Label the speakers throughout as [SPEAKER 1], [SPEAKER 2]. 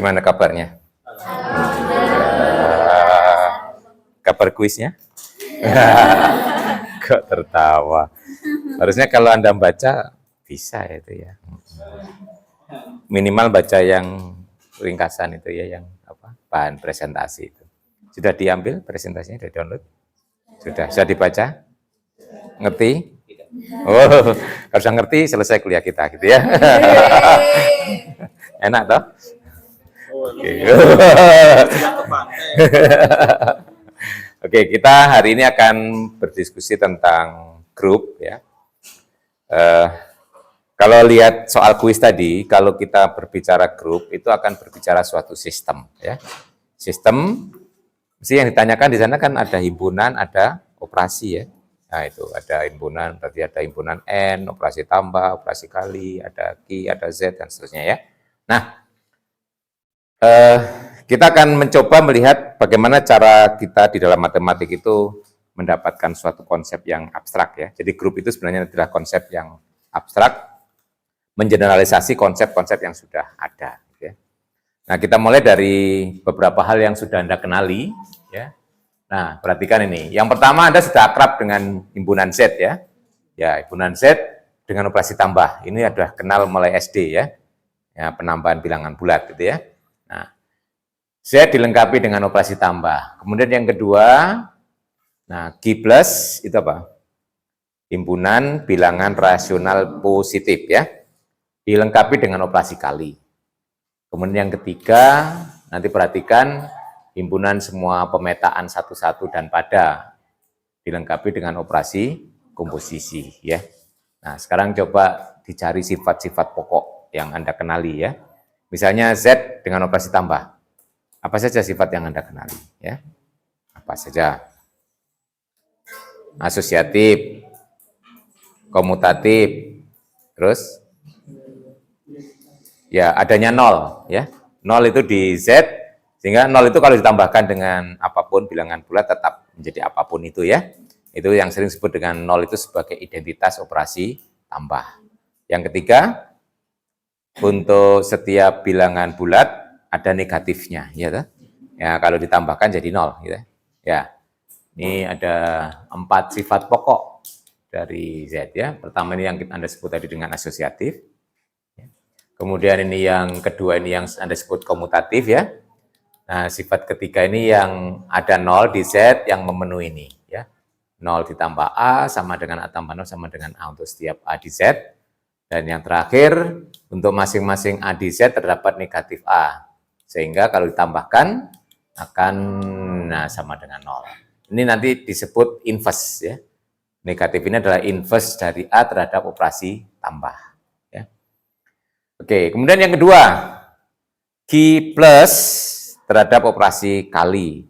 [SPEAKER 1] Gimana kabarnya? Kabar kuisnya? Kok tertawa? Harusnya kalau Anda baca, bisa itu ya. Minimal baca yang ringkasan itu ya, yang bahan presentasi itu. Sudah diambil presentasinya, sudah download? Sudah dibaca? Ngerti? Oh, harus ngerti selesai kuliah kita gitu ya. Enak toh? Oke. Oke, kita hari ini akan berdiskusi tentang grup ya. Kalau lihat soal kuis tadi, kalau kita berbicara grup itu akan berbicara suatu sistem ya. Sistem mesti yang ditanyakan di sana kan ada himpunan, ada operasi ya. Nah, itu ada himpunan, berarti ada himpunan N, operasi tambah, operasi kali, ada Q, ada Z dan seterusnya ya. Nah, kita akan mencoba melihat bagaimana cara kita di dalam matematik itu mendapatkan suatu konsep yang abstrak ya. Jadi grup itu sebenarnya adalah konsep yang abstrak, mengeneralisasi konsep-konsep yang sudah ada. Ya. Nah, kita mulai dari beberapa hal yang sudah Anda kenali. Ya. Nah, perhatikan ini. Yang pertama, Anda sudah akrab dengan himpunan Z ya. Ya, himpunan Z dengan operasi tambah. Ini adalah kenal mulai SD ya. Ya, penambahan bilangan bulat gitu ya. Nah, Z dilengkapi dengan operasi tambah. Kemudian yang kedua, nah Q plus itu apa? Himpunan bilangan rasional positif ya. Dilengkapi dengan operasi kali. Kemudian yang ketiga, nanti perhatikan himpunan semua pemetaan satu-satu dan pada. Dilengkapi dengan operasi komposisi ya. Nah, sekarang coba dicari sifat-sifat pokok yang Anda kenali ya. Misalnya Z dengan operasi tambah. Apa saja sifat yang Anda kenali ya? Apa saja? Asosiatif, komutatif, terus ya adanya nol ya. Nol itu di Z, sehingga nol itu kalau ditambahkan dengan apapun bilangan bulat tetap menjadi apapun itu ya. Itu yang sering disebut dengan nol itu sebagai identitas operasi tambah. Yang ketiga, untuk setiap bilangan bulat ada negatifnya, ya toh? Ya, kalau ditambahkan jadi nol, gitu. Ya. Ini ada 4 sifat pokok dari Z ya. Pertama ini yang Anda sebut tadi dengan asosiatif. Kemudian ini yang kedua ini yang Anda sebut komutatif ya. Nah, sifat ketiga ini yang ada nol di Z yang memenuhi ini ya. 0 ditambah A sama dengan A tambah 0 sama dengan A untuk setiap A di Z. Dan yang terakhir, untuk masing-masing A di Z terdapat negatif A. Sehingga kalau ditambahkan akan sama dengan 0. Ini nanti disebut inverse ya. Negatif ini adalah inverse dari A terhadap operasi tambah. Ya. Oke, kemudian yang kedua, Q plus terhadap operasi kali.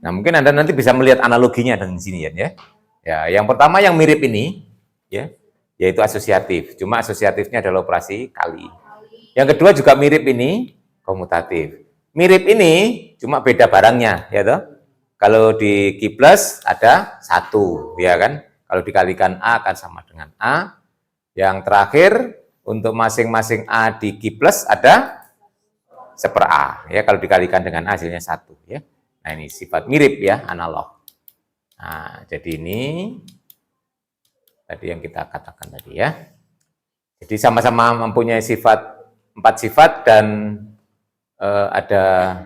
[SPEAKER 1] Nah, mungkin Anda nanti bisa melihat analoginya dengan sini ya. Ya, yang pertama yang mirip ini ya, yaitu asosiatif. Cuma asosiatifnya adalah operasi kali. Yang kedua juga mirip ini, komutatif. Mirip ini cuma beda barangnya, ya toh. Kalau di Q plus ada 1, ya kan? Kalau dikalikan A akan sama dengan A. Yang terakhir, untuk masing-masing A di Q plus ada 1/A. Ya, kalau dikalikan dengan A hasilnya 1. Ya. Nah, ini sifat mirip ya, analog. Nah, jadi ini tadi yang kita katakan tadi ya. Jadi sama-sama mempunyai 4 sifat dan ada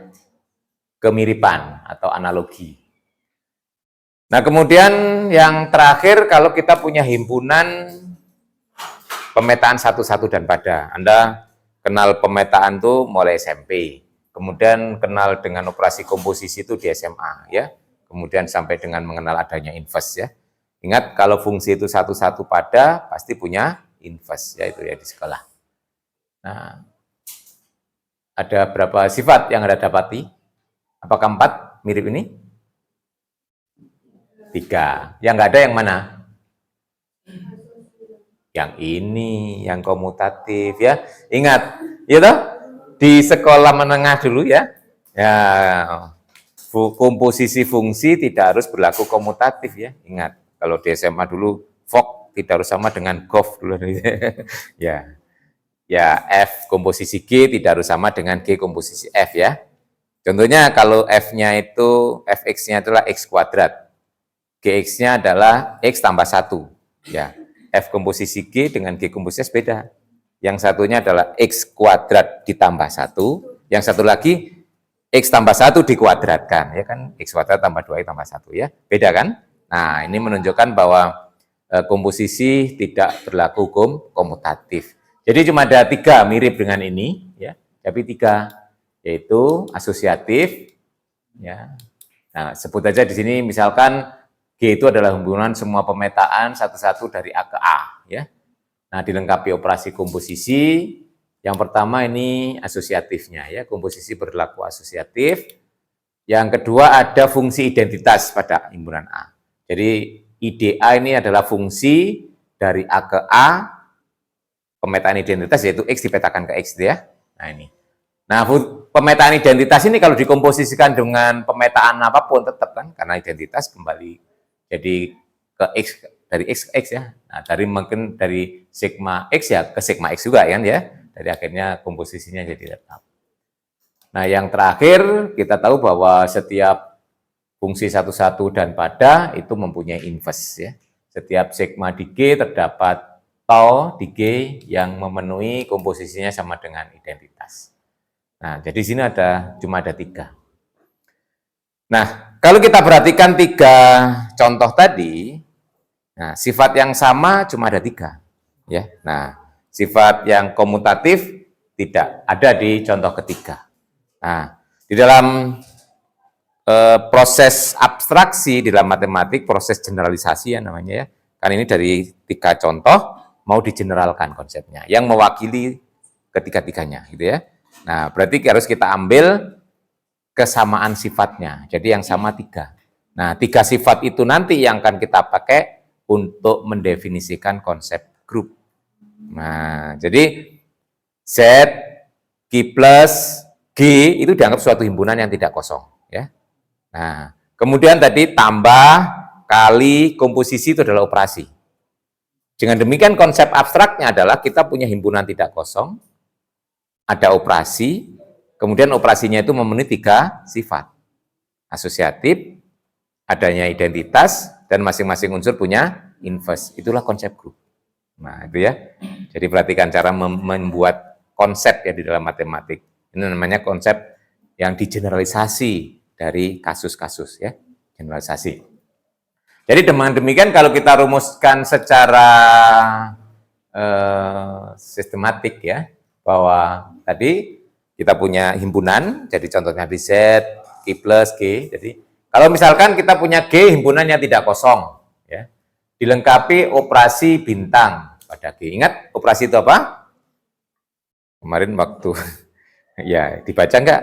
[SPEAKER 1] kemiripan atau analogi. Nah, kemudian yang terakhir kalau kita punya himpunan pemetaan satu-satu dan pada. Anda kenal pemetaan tuh mulai SMP. Kemudian kenal dengan operasi komposisi itu di SMA ya. Kemudian sampai dengan mengenal adanya inverse ya. Ingat kalau fungsi itu satu-satu pada pasti punya inverse ya, itu ya di sekolah. Nah, ada berapa sifat yang Anda dapati? Apakah 4 mirip ini? 3. Yang nggak ada yang mana? Yang ini, yang komutatif ya. Ingat, ya toh? Di sekolah menengah dulu ya. Ya, komposisi fungsi tidak harus berlaku komutatif ya. Ingat, kalau di SMA dulu VOC tidak harus sama dengan GOF dulu. Ya. ya F komposisi G tidak harus sama dengan G komposisi F ya. Contohnya kalau F-nya itu, Fx-nya adalah X kuadrat, Gx-nya adalah X tambah 1. Ya, F komposisi G dengan G komposisi S beda. Yang satunya adalah X kuadrat ditambah 1, yang satu lagi X tambah 1 dikuadratkan. Ya kan, X kuadrat tambah 2X tambah 1 ya. Beda kan? Nah, ini menunjukkan bahwa komposisi tidak berlaku hukum komutatif. Jadi cuma ada 3 mirip dengan ini, ya, tapi 3 yaitu asosiatif, ya. Nah, sebut aja di sini misalkan G itu adalah hubungan semua pemetaan satu-satu dari A ke A, ya. Nah, dilengkapi operasi komposisi. Yang pertama ini asosiatifnya, ya, komposisi berlaku asosiatif. Yang kedua ada fungsi identitas pada himpunan A. Jadi IDA ini adalah fungsi dari A ke A, pemetaan identitas yaitu X dipetakan ke X, ya. Nah, ini. Nah, pemetaan identitas ini kalau dikomposisikan dengan pemetaan apapun tetap kan, karena identitas kembali jadi ke X, dari X ke X ya. Nah, mungkin dari sigma X ya ke sigma X juga kan ya. Dari akhirnya komposisinya jadi tetap. Nah, yang terakhir kita tahu bahwa setiap fungsi satu-satu dan pada itu mempunyai inverse ya. Setiap sigma di G terdapat tau di G yang memenuhi komposisinya sama dengan identitas. Nah, jadi sini cuma ada 3. Nah, kalau kita perhatikan 3 contoh tadi, nah, sifat yang sama cuma ada 3. Ya, nah, sifat yang komutatif tidak ada di contoh ketiga. Nah, di dalam proses abstraksi di dalam matematik, proses generalisasi ya namanya ya. Kan ini dari 3 contoh mau digeneralkan konsepnya, yang mewakili ketiga-tiganya, gitu ya. Nah, berarti harus kita ambil kesamaan sifatnya. Jadi yang sama 3. Nah, 3 sifat itu nanti yang akan kita pakai untuk mendefinisikan konsep grup. Nah, jadi Z, Q plus G itu dianggap suatu himpunan yang tidak kosong. Ya. Nah, kemudian tadi tambah, kali, komposisi itu adalah operasi. Dengan demikian konsep abstraknya adalah kita punya himpunan tidak kosong, ada operasi, kemudian operasinya itu memenuhi 3 sifat. Asosiatif, adanya identitas, dan masing-masing unsur punya inverse. Itulah konsep grup. Nah, itu ya. Jadi perhatikan cara membuat konsep ya di dalam matematik. Ini namanya konsep yang digeneralisasi dari kasus-kasus ya. Generalisasi. Jadi dengan demikian kalau kita rumuskan secara sistematik ya, bahwa tadi kita punya himpunan, jadi contohnya di Z, Q plus G. Jadi kalau misalkan kita punya G himpunannya tidak kosong, ya, dilengkapi operasi bintang pada G. Ingat operasi itu apa? Kemarin waktu ya dibaca enggak?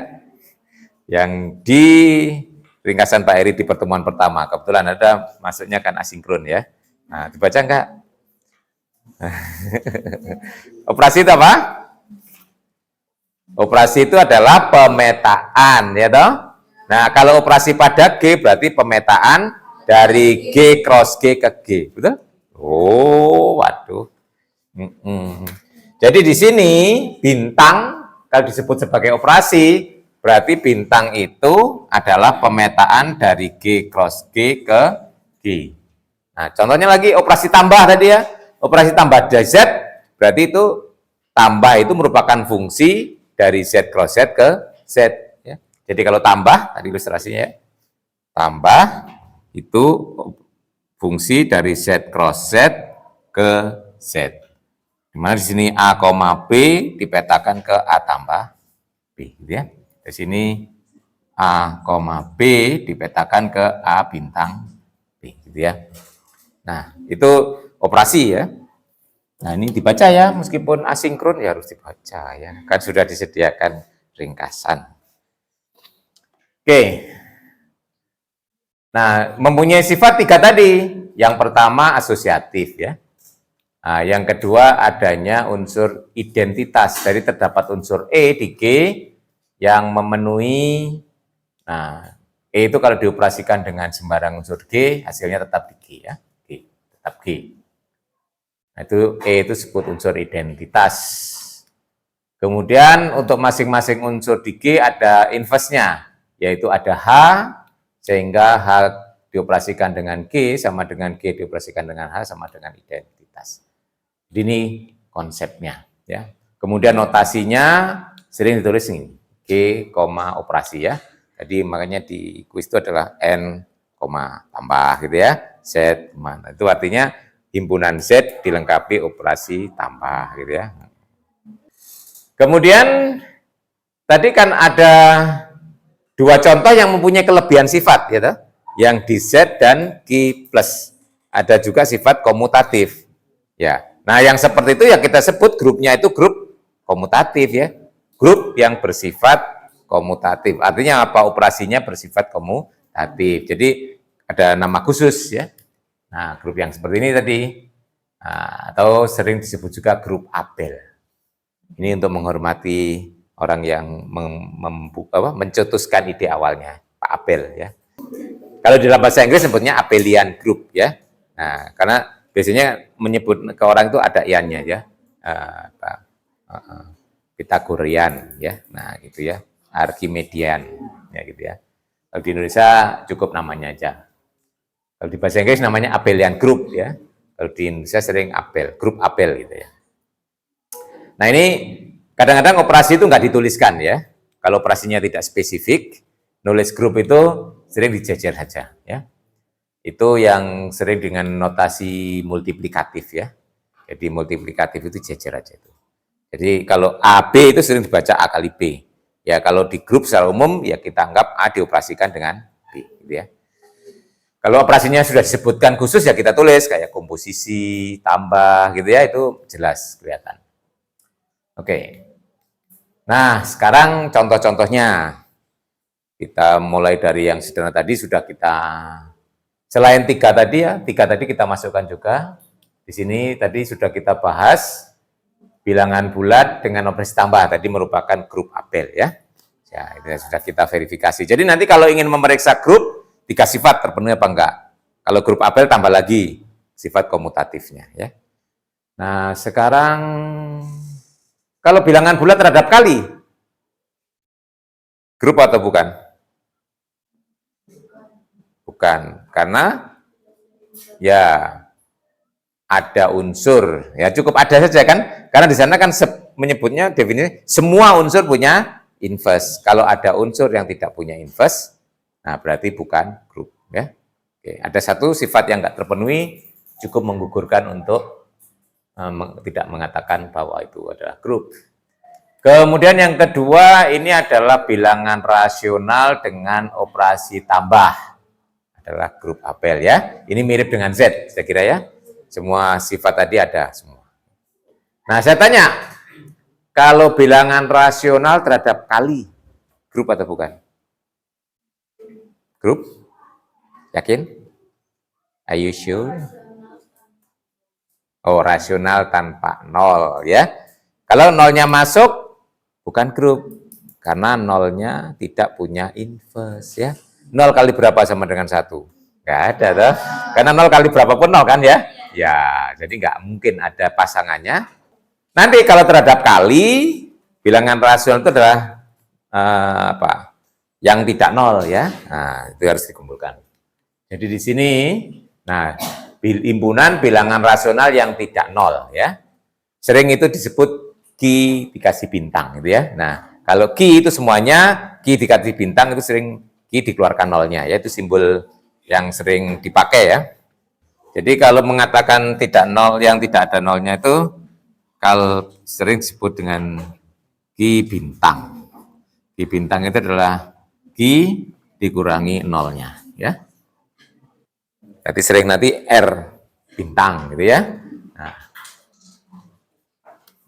[SPEAKER 1] Yang di ringkasan Pak Eri di pertemuan pertama, kebetulan ada masuknya kan asinkron ya. Nah, dibaca enggak? Operasi itu apa? Operasi itu adalah pemetaan, ya toh? Nah, kalau operasi pada G berarti pemetaan dari G cross G ke G, betul? Oh, waduh. Jadi di sini bintang kalau disebut sebagai operasi, berarti bintang itu adalah pemetaan dari G cross G ke G. Nah, contohnya lagi operasi tambah tadi ya. Operasi tambah dari Z, berarti itu tambah itu merupakan fungsi dari Z cross Z ke Z. Ya. Jadi kalau tambah, tadi ilustrasinya ya, tambah itu fungsi dari Z cross Z ke Z. Dimana di sini A, B dipetakan ke A tambah B. Gitu ya. Di sini A, B dipetakan ke A bintang B. Gitu ya. Nah, itu operasi ya. Nah, ini dibaca ya, meskipun asinkron ya harus dibaca ya. Kan sudah disediakan ringkasan. Oke. Nah, mempunyai sifat 3 tadi. Yang pertama asosiatif ya. Nah, yang kedua adanya unsur identitas. Jadi terdapat unsur E di G yang memenuhi, nah, E itu kalau dioperasikan dengan sembarang unsur G, hasilnya tetap di G ya. Tetap G. Nah, itu E itu disebut unsur identitas. Kemudian untuk masing-masing unsur di G ada inverse-nya, yaitu ada H, sehingga H dioperasikan dengan G sama dengan G dioperasikan dengan H sama dengan identitas. Ini konsepnya, ya. Kemudian notasinya sering ditulis ini, G, operasi ya. Jadi makanya di kuis itu adalah N, tambah gitu ya, Z, mana. Itu artinya himpunan Z dilengkapi operasi tambah gitu ya. Kemudian tadi kan ada dua contoh yang mempunyai kelebihan sifat gitu, yang di Z dan Q plus. Ada juga sifat komutatif. Ya. Nah, yang seperti itu ya kita sebut grupnya itu grup komutatif ya. Grup yang bersifat komutatif. Artinya apa? Operasinya bersifat komutatif. Jadi ada nama khusus ya. Nah, grup yang seperti ini tadi, atau sering disebut juga grup Abel. Ini untuk menghormati orang yang mencetuskan ide awalnya, Pak Abel ya. Kalau di dalam bahasa Inggris sebutnya Abelian group ya. Nah, karena biasanya menyebut ke orang itu ada iannya ya. Pythagorean ya. Nah, gitu ya. Archimedean ya gitu ya. Kalau di Indonesia cukup namanya aja. Kalau di bahasa Inggris namanya Abelian group ya. Kalau di Indonesia sering Abel, grup Abel gitu ya. Nah, ini kadang-kadang operasi itu nggak dituliskan ya. Kalau operasinya tidak spesifik, nulis grup itu sering dijejer saja ya. Itu yang sering dengan notasi multiplikatif ya. Jadi multiplikatif itu jejer aja itu. Jadi kalau AB itu sering dibaca A kali B. Ya kalau di grup secara umum ya kita anggap A dioperasikan dengan B gitu ya. Kalau operasinya sudah disebutkan khusus ya kita tulis kayak komposisi, tambah gitu ya, itu jelas kelihatan. Oke. Nah, sekarang contoh-contohnya. Kita mulai dari yang sederhana tadi sudah kita, selain tiga tadi kita masukkan juga. Di sini tadi sudah kita bahas bilangan bulat dengan operasi tambah, tadi merupakan grup Abel ya. Ya, itu sudah kita verifikasi. Jadi nanti kalau ingin memeriksa grup, tiga sifat terpenuhi apa enggak. Kalau grup Abel tambah lagi sifat komutatifnya ya. Nah, sekarang kalau bilangan bulat terhadap kali, grup atau bukan? Bukan, karena ya ada unsur, ya cukup ada saja kan, karena di sana kan menyebutnya definisi semua unsur punya inverse. Kalau ada unsur yang tidak punya inverse, nah berarti bukan grup ya. Oke, ada satu sifat yang nggak terpenuhi cukup menggugurkan untuk tidak mengatakan bahwa itu adalah grup. Kemudian yang kedua ini adalah bilangan rasional dengan operasi tambah, adalah grup Abel ya. Ini mirip dengan Z saya kira ya. Semua sifat tadi ada semua. Nah, saya tanya, kalau bilangan rasional terhadap kali, grup atau bukan? Grup? Yakin? Are you sure? Oh, rasional tanpa nol ya. Kalau nolnya masuk, bukan grup. Karena nolnya tidak punya inverse ya. 0 kali berapa sama dengan 1? Nggak ada toh. Karena 0 kali berapapun 0 kan ya. Ya, jadi nggak mungkin ada pasangannya. Nanti kalau terhadap kali, bilangan rasional itu adalah apa? Yang tidak nol ya. Nah, itu harus dikumpulkan. Jadi di sini, nah, himpunan bilangan rasional yang tidak nol ya. Sering itu disebut Q dikasih bintang gitu ya. Nah, kalau Q itu semuanya Q dikasih bintang itu sering Q dikeluarkan nolnya ya, itu simbol yang sering dipakai ya. Jadi kalau mengatakan tidak nol, yang tidak ada nolnya itu kalau sering disebut dengan Q bintang. Q bintang itu adalah Q dikurangi nolnya ya. Jadi sering nanti R bintang gitu ya.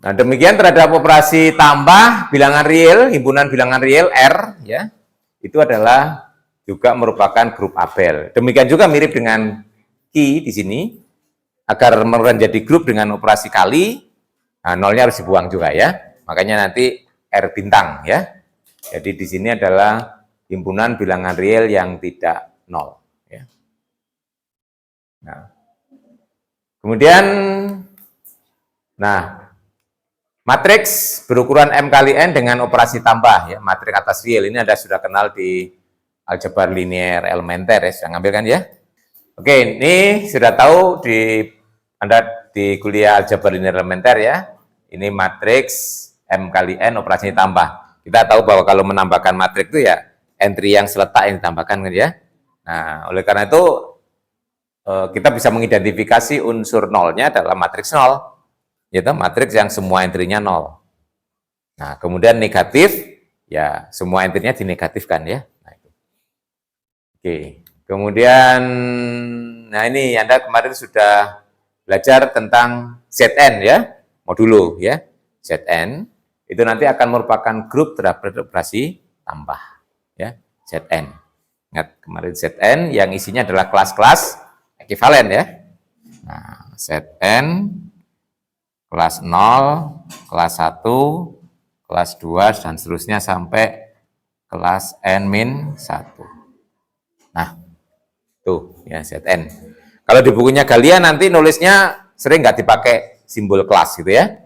[SPEAKER 1] Nah, demikian terhadap operasi tambah bilangan real, himpunan bilangan real R ya. Itu adalah juga merupakan grup Abel. Demikian juga mirip dengan Q di sini. Agar menjadi grup dengan operasi kali, nah, nolnya harus dibuang juga ya. Makanya nanti R bintang ya. Jadi di sini adalah himpunan bilangan real yang tidak nol. Ya. Nah, kemudian, nah Matriks berukuran M kali N dengan operasi tambah, ya, matriks atas real. Ini Anda sudah kenal di aljabar linear elementer, ya, sudah ngambil kan ya? Oke, ini sudah tahu Anda di kuliah aljabar linear elementer ya. Ini matriks M kali N operasi tambah. Kita tahu bahwa kalau menambahkan matriks itu ya entry yang seletak yang ditambahkan kan ya. Nah, oleh karena itu kita bisa mengidentifikasi unsur nolnya dalam matriks nol. Yaitu matriks yang semua entry-nya 0. Nah, kemudian negatif, ya semua entry-nya dinegatifkan ya. Nah, itu. Oke, kemudian, nah ini Anda kemarin sudah belajar tentang Zn ya, modulo ya. Zn, itu nanti akan merupakan grup terhadap operasi tambah ya, Zn. Ingat kemarin Zn yang isinya adalah kelas-kelas ekivalen ya. Nah, Zn kelas 0, kelas 1, kelas 2, dan seterusnya sampai kelas N-1. Nah, tuh ya Zn. Kalau di bukunya Galia nanti nulisnya sering nggak dipakai simbol kelas gitu ya.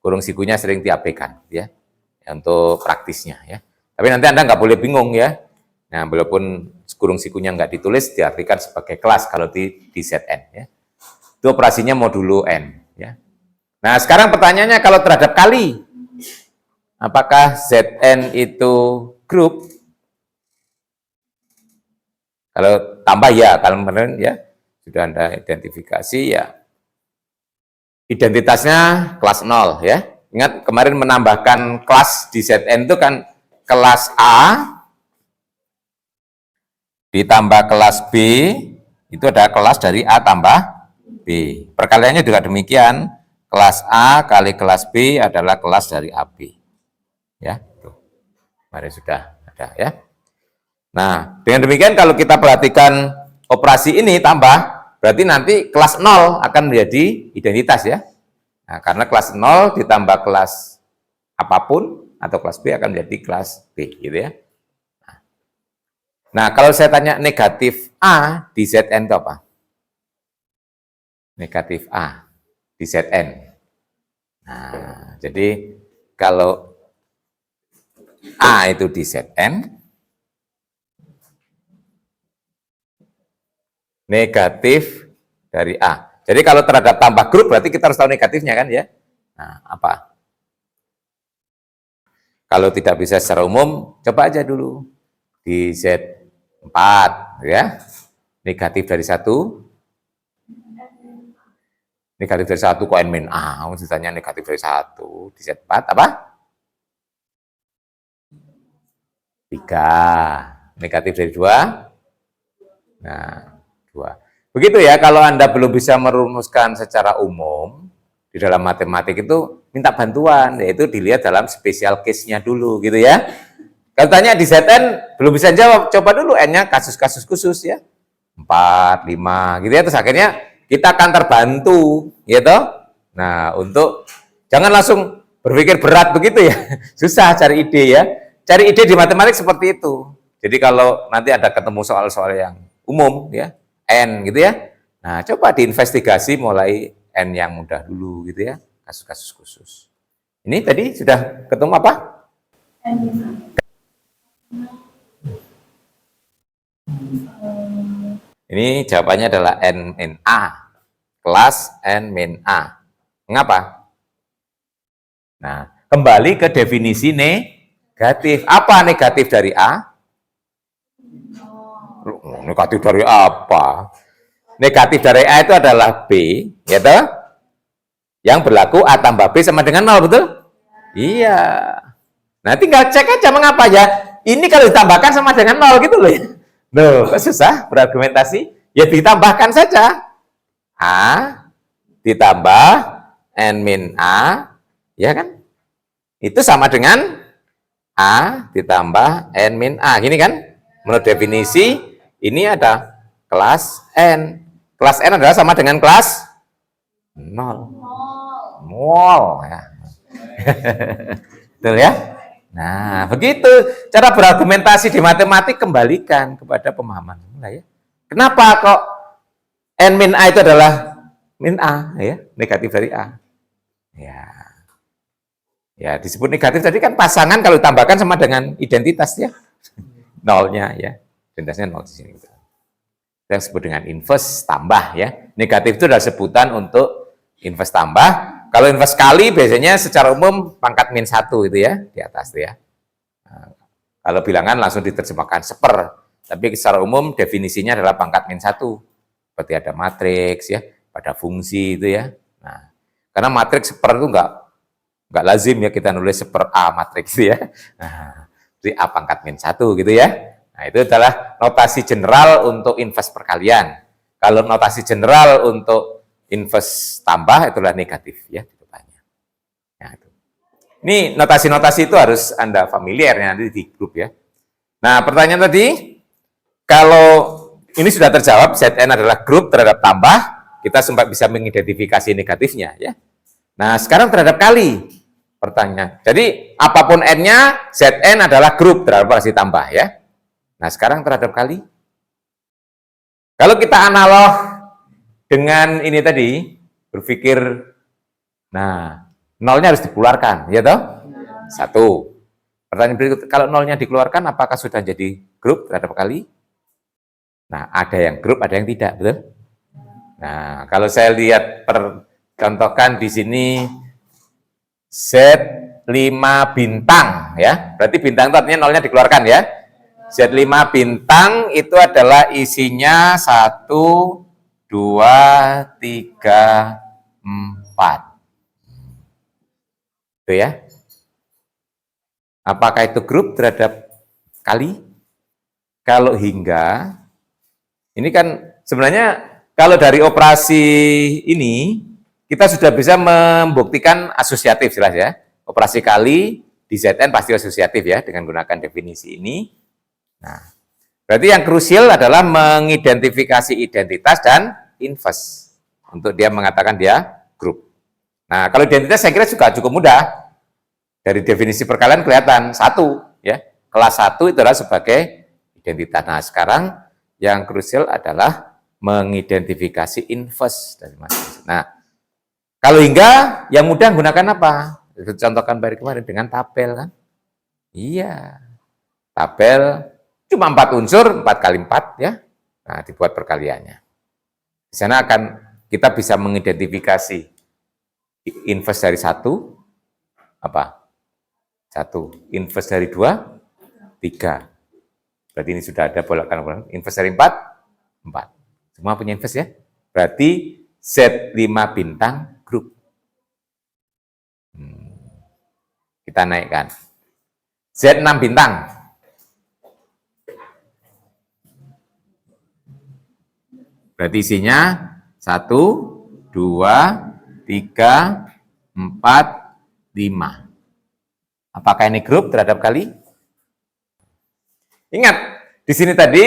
[SPEAKER 1] Kurung sikunya sering diabaikan ya, untuk praktisnya ya. Tapi nanti Anda nggak boleh bingung ya. Nah, walaupun kurung sikunya nggak ditulis, diartikan sebagai kelas kalau di Zn ya. Itu operasinya modulo N ya. Nah, sekarang pertanyaannya kalau terhadap kali, apakah Zn itu grup? Kalau tambah ya, kalau kemarin ya sudah Anda identifikasi ya. Identitasnya kelas 0 ya. Ingat kemarin menambahkan kelas di Zn itu kan kelas A ditambah kelas B, itu ada kelas dari A tambah B. Perkaliannya juga demikian. Kelas A kali kelas B adalah kelas dari AB. Ya, tuh. Mari sudah ada ya. Nah, dengan demikian kalau kita perhatikan operasi ini tambah, berarti nanti kelas 0 akan menjadi identitas ya. Nah, karena kelas 0 ditambah kelas apapun atau kelas B akan menjadi kelas B gitu ya. Nah, kalau saya tanya negatif A di Zn itu apa? Negatif A di Zn. Nah, jadi kalau A itu di Zn, negatif dari A. Jadi kalau terhadap tambah grup berarti kita harus tahu negatifnya kan ya. Nah, apa? Kalau tidak bisa secara umum, coba aja dulu di Z4 ya. Negatif dari 1, negatif dari 1 kok N min A, ceritanya negatif dari 1 di Z4 apa? 3. Negatif dari 2. Nah, 2. Begitu ya, kalau Anda belum bisa merumuskan secara umum di dalam matematik itu minta bantuan, yaitu dilihat dalam spesial case-nya dulu gitu ya. Kalau tanya di Zn belum bisa jawab, coba dulu N-nya kasus-kasus khusus ya. 4, 5 gitu ya, terus akhirnya kita akan terbantu gitu. Nah, untuk jangan langsung berpikir berat begitu ya. Susah cari ide ya. Cari ide di matematik seperti itu. Jadi kalau nanti ada ketemu soal-soal yang umum ya, N gitu ya. Nah, coba diinvestigasi mulai N yang mudah dulu gitu ya, kasus-kasus khusus. Ini tadi sudah ketemu apa? Ini jawabannya adalah N min A. Kelas N min A. Mengapa? Nah, kembali ke definisi negatif. Apa negatif dari A? Negatif dari apa? Negatif dari A itu adalah B, gitu. Yang berlaku A tambah B sama dengan 0, betul? Iya. Nah, tinggal cek aja mengapa ya. Ini kalau ditambahkan sama dengan 0 gitu loh ya. Loh, kok susah berargumentasi? Ya ditambahkan saja. A ditambah N min A, ya kan? Itu sama dengan A ditambah N min A. Gini kan? Menurut definisi, ini ada kelas N. Kelas N adalah sama dengan kelas 0. Mol. Ya. Betul ya? Nah, begitu cara berargumentasi di matematik, kembalikan kepada pemahaman. Nah, ya. Kenapa kok N min A itu adalah min A, ya, negatif dari A? Ya. Ya, disebut negatif tadi kan pasangan kalau ditambahkan sama dengan identitas ya. Nolnya ya. Identitasnya nol di sini. Gitu. Yang disebut dengan inverse tambah ya. Negatif itu adalah sebutan untuk inverse tambah. Kalau inverse kali biasanya secara umum pangkat min 1 itu ya, di atas itu ya. Nah, kalau bilangan langsung diterjemahkan seper. Tapi secara umum definisinya adalah pangkat min 1. Seperti ada matriks ya, pada fungsi itu ya. Nah, karena matriks seper itu enggak lazim ya kita nulis seper A matriks itu ya. Nah, jadi A pangkat min 1 gitu ya. Nah, itu adalah notasi general untuk inverse perkalian. Kalau notasi general untuk inverse tambah itulah negatif ya di depannya. Nah, itu. Ini notasi-notasi itu harus Anda familiar ya, nanti di grup ya. Nah, pertanyaan tadi, kalau ini sudah terjawab, Zn adalah grup terhadap tambah, kita sempat bisa mengidentifikasi negatifnya ya. Nah, sekarang terhadap kali. Pertanyaan. Jadi, apapun n-nya, Zn adalah grup terhadap operasi tambah ya. Nah, sekarang terhadap kali. Kalau kita analog dengan ini tadi, berpikir, nah, nolnya harus dikeluarkan, ya toh? 1. Pertanyaan berikut, kalau nolnya dikeluarkan, apakah sudah jadi grup terhadap kali? Nah, ada yang grup, ada yang tidak, betul? Nah, kalau saya lihat percontohkan di sini, Z5 bintang, ya. Berarti bintang itu artinya nolnya dikeluarkan, ya. Z5 bintang itu adalah isinya 1, 2, 3, 4. Itu ya. Apakah itu grup terhadap kali? Kalau hingga, ini kan sebenarnya kalau dari operasi ini, kita sudah bisa membuktikan asosiatif jelas ya. Operasi kali di Zn pasti asosiatif ya, dengan menggunakan definisi ini. Nah, berarti yang krusial adalah mengidentifikasi identitas dan inverse untuk dia mengatakan dia grup. Nah, kalau identitas saya kira juga cukup mudah. Dari definisi perkalian kelihatan 1 ya. Kelas 1 itu adalah sebagai identitas. Nah, sekarang yang krusial adalah mengidentifikasi inverse dari masing-masing. Nah, kalau hingga yang mudah menggunakan apa? Contohkan dari kemarin dengan tabel kan? Iya. Tabel cuma 4 unsur, 4 kali 4 ya. Nah, dibuat perkaliannya. Di sana akan kita bisa mengidentifikasi inverse dari 1 apa? 1. Inverse dari 2 3. Berarti ini sudah ada bolak-balik. Inverse dari 4 4. Semua punya inverse ya. Berarti Z5 bintang grup. Kita naikkan. Z6 bintang. Berarti isinya 1, 2, 3, 4, 5. Apakah ini grup terhadap kali? Ingat, di sini tadi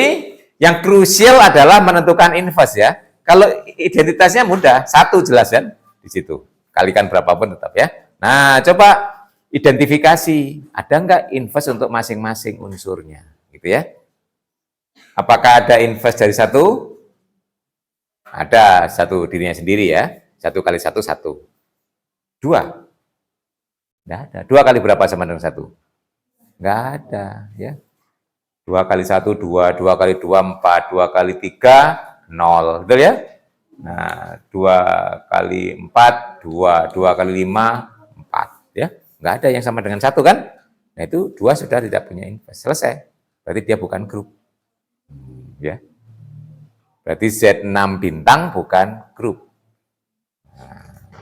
[SPEAKER 1] yang krusial adalah menentukan inverse ya. Kalau identitasnya mudah, 1 jelas kan di situ. Kalikan berapapun tetap ya. Nah, coba identifikasi, ada nggak inverse untuk masing-masing unsurnya, gitu ya. Apakah ada inverse dari 1? Ada 1 dirinya sendiri ya. 1 kali 1, 1. 2? Nggak ada. 2 kali berapa sama dengan 1? Nggak ada ya. 2 kali 1, 2. 2 kali 2, 4. 2 kali 3, 0. Betul ya? Nah, 2 kali 4, 2. 2 kali 5, 4. Ya. Nggak ada yang sama dengan 1 kan? Nah, itu 2 sudah tidak punya inverse. Selesai. Berarti dia bukan grup. Ya. Berarti Z6 bintang bukan grup. Nah,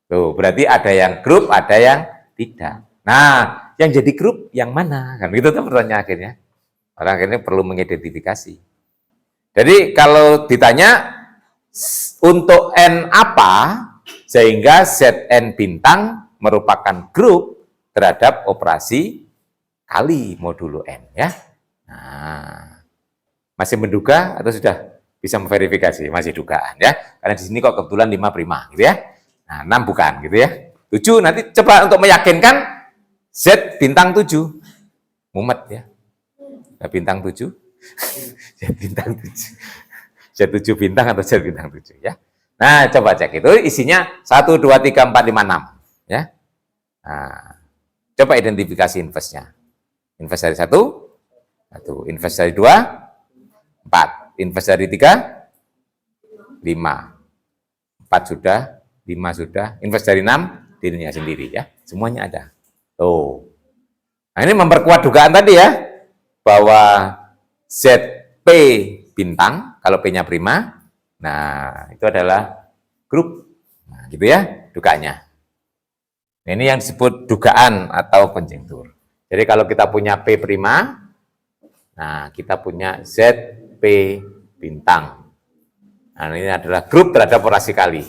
[SPEAKER 1] tuh, berarti ada yang grup, ada yang tidak. Nah, yang jadi grup yang mana? Kan itu tuh pertanyaan akhirnya. Orang akhirnya perlu mengidentifikasi. Jadi kalau ditanya untuk N apa sehingga Zn bintang merupakan grup terhadap operasi kali modulo N ya. Nah, masih menduga atau sudah bisa memverifikasi? Masih dugaan ya. Karena di sini kok kebetulan 5 prima gitu ya. Nah, 6 bukan gitu ya. 7 nanti coba untuk meyakinkan Z bintang 7. Mumet ya. Bintang 7. Z bintang 7. Z7 bintang atau Z bintang 7 ya. Nah, coba cek itu isinya 1 2 3 4 5 6 ya. Nah, Coba identifikasi inverse-nya. Inverse dari 1, 1. Inverse dari 2, 4. Inverse dari 3, 5. 4 sudah, 5 sudah. Inverse dari 6, dirinya sendiri ya. Semuanya ada. Tuh. Nah, ini memperkuat dugaan tadi ya, bahwa ZP bintang, kalau P-nya prima, nah itu adalah grup. Nah, gitu ya dugaannya. Nah, ini yang disebut dugaan atau konjektur. Jadi kalau kita punya P prima, nah kita punya ZP bintang. Nah, ini adalah grup terhadap orasi kali.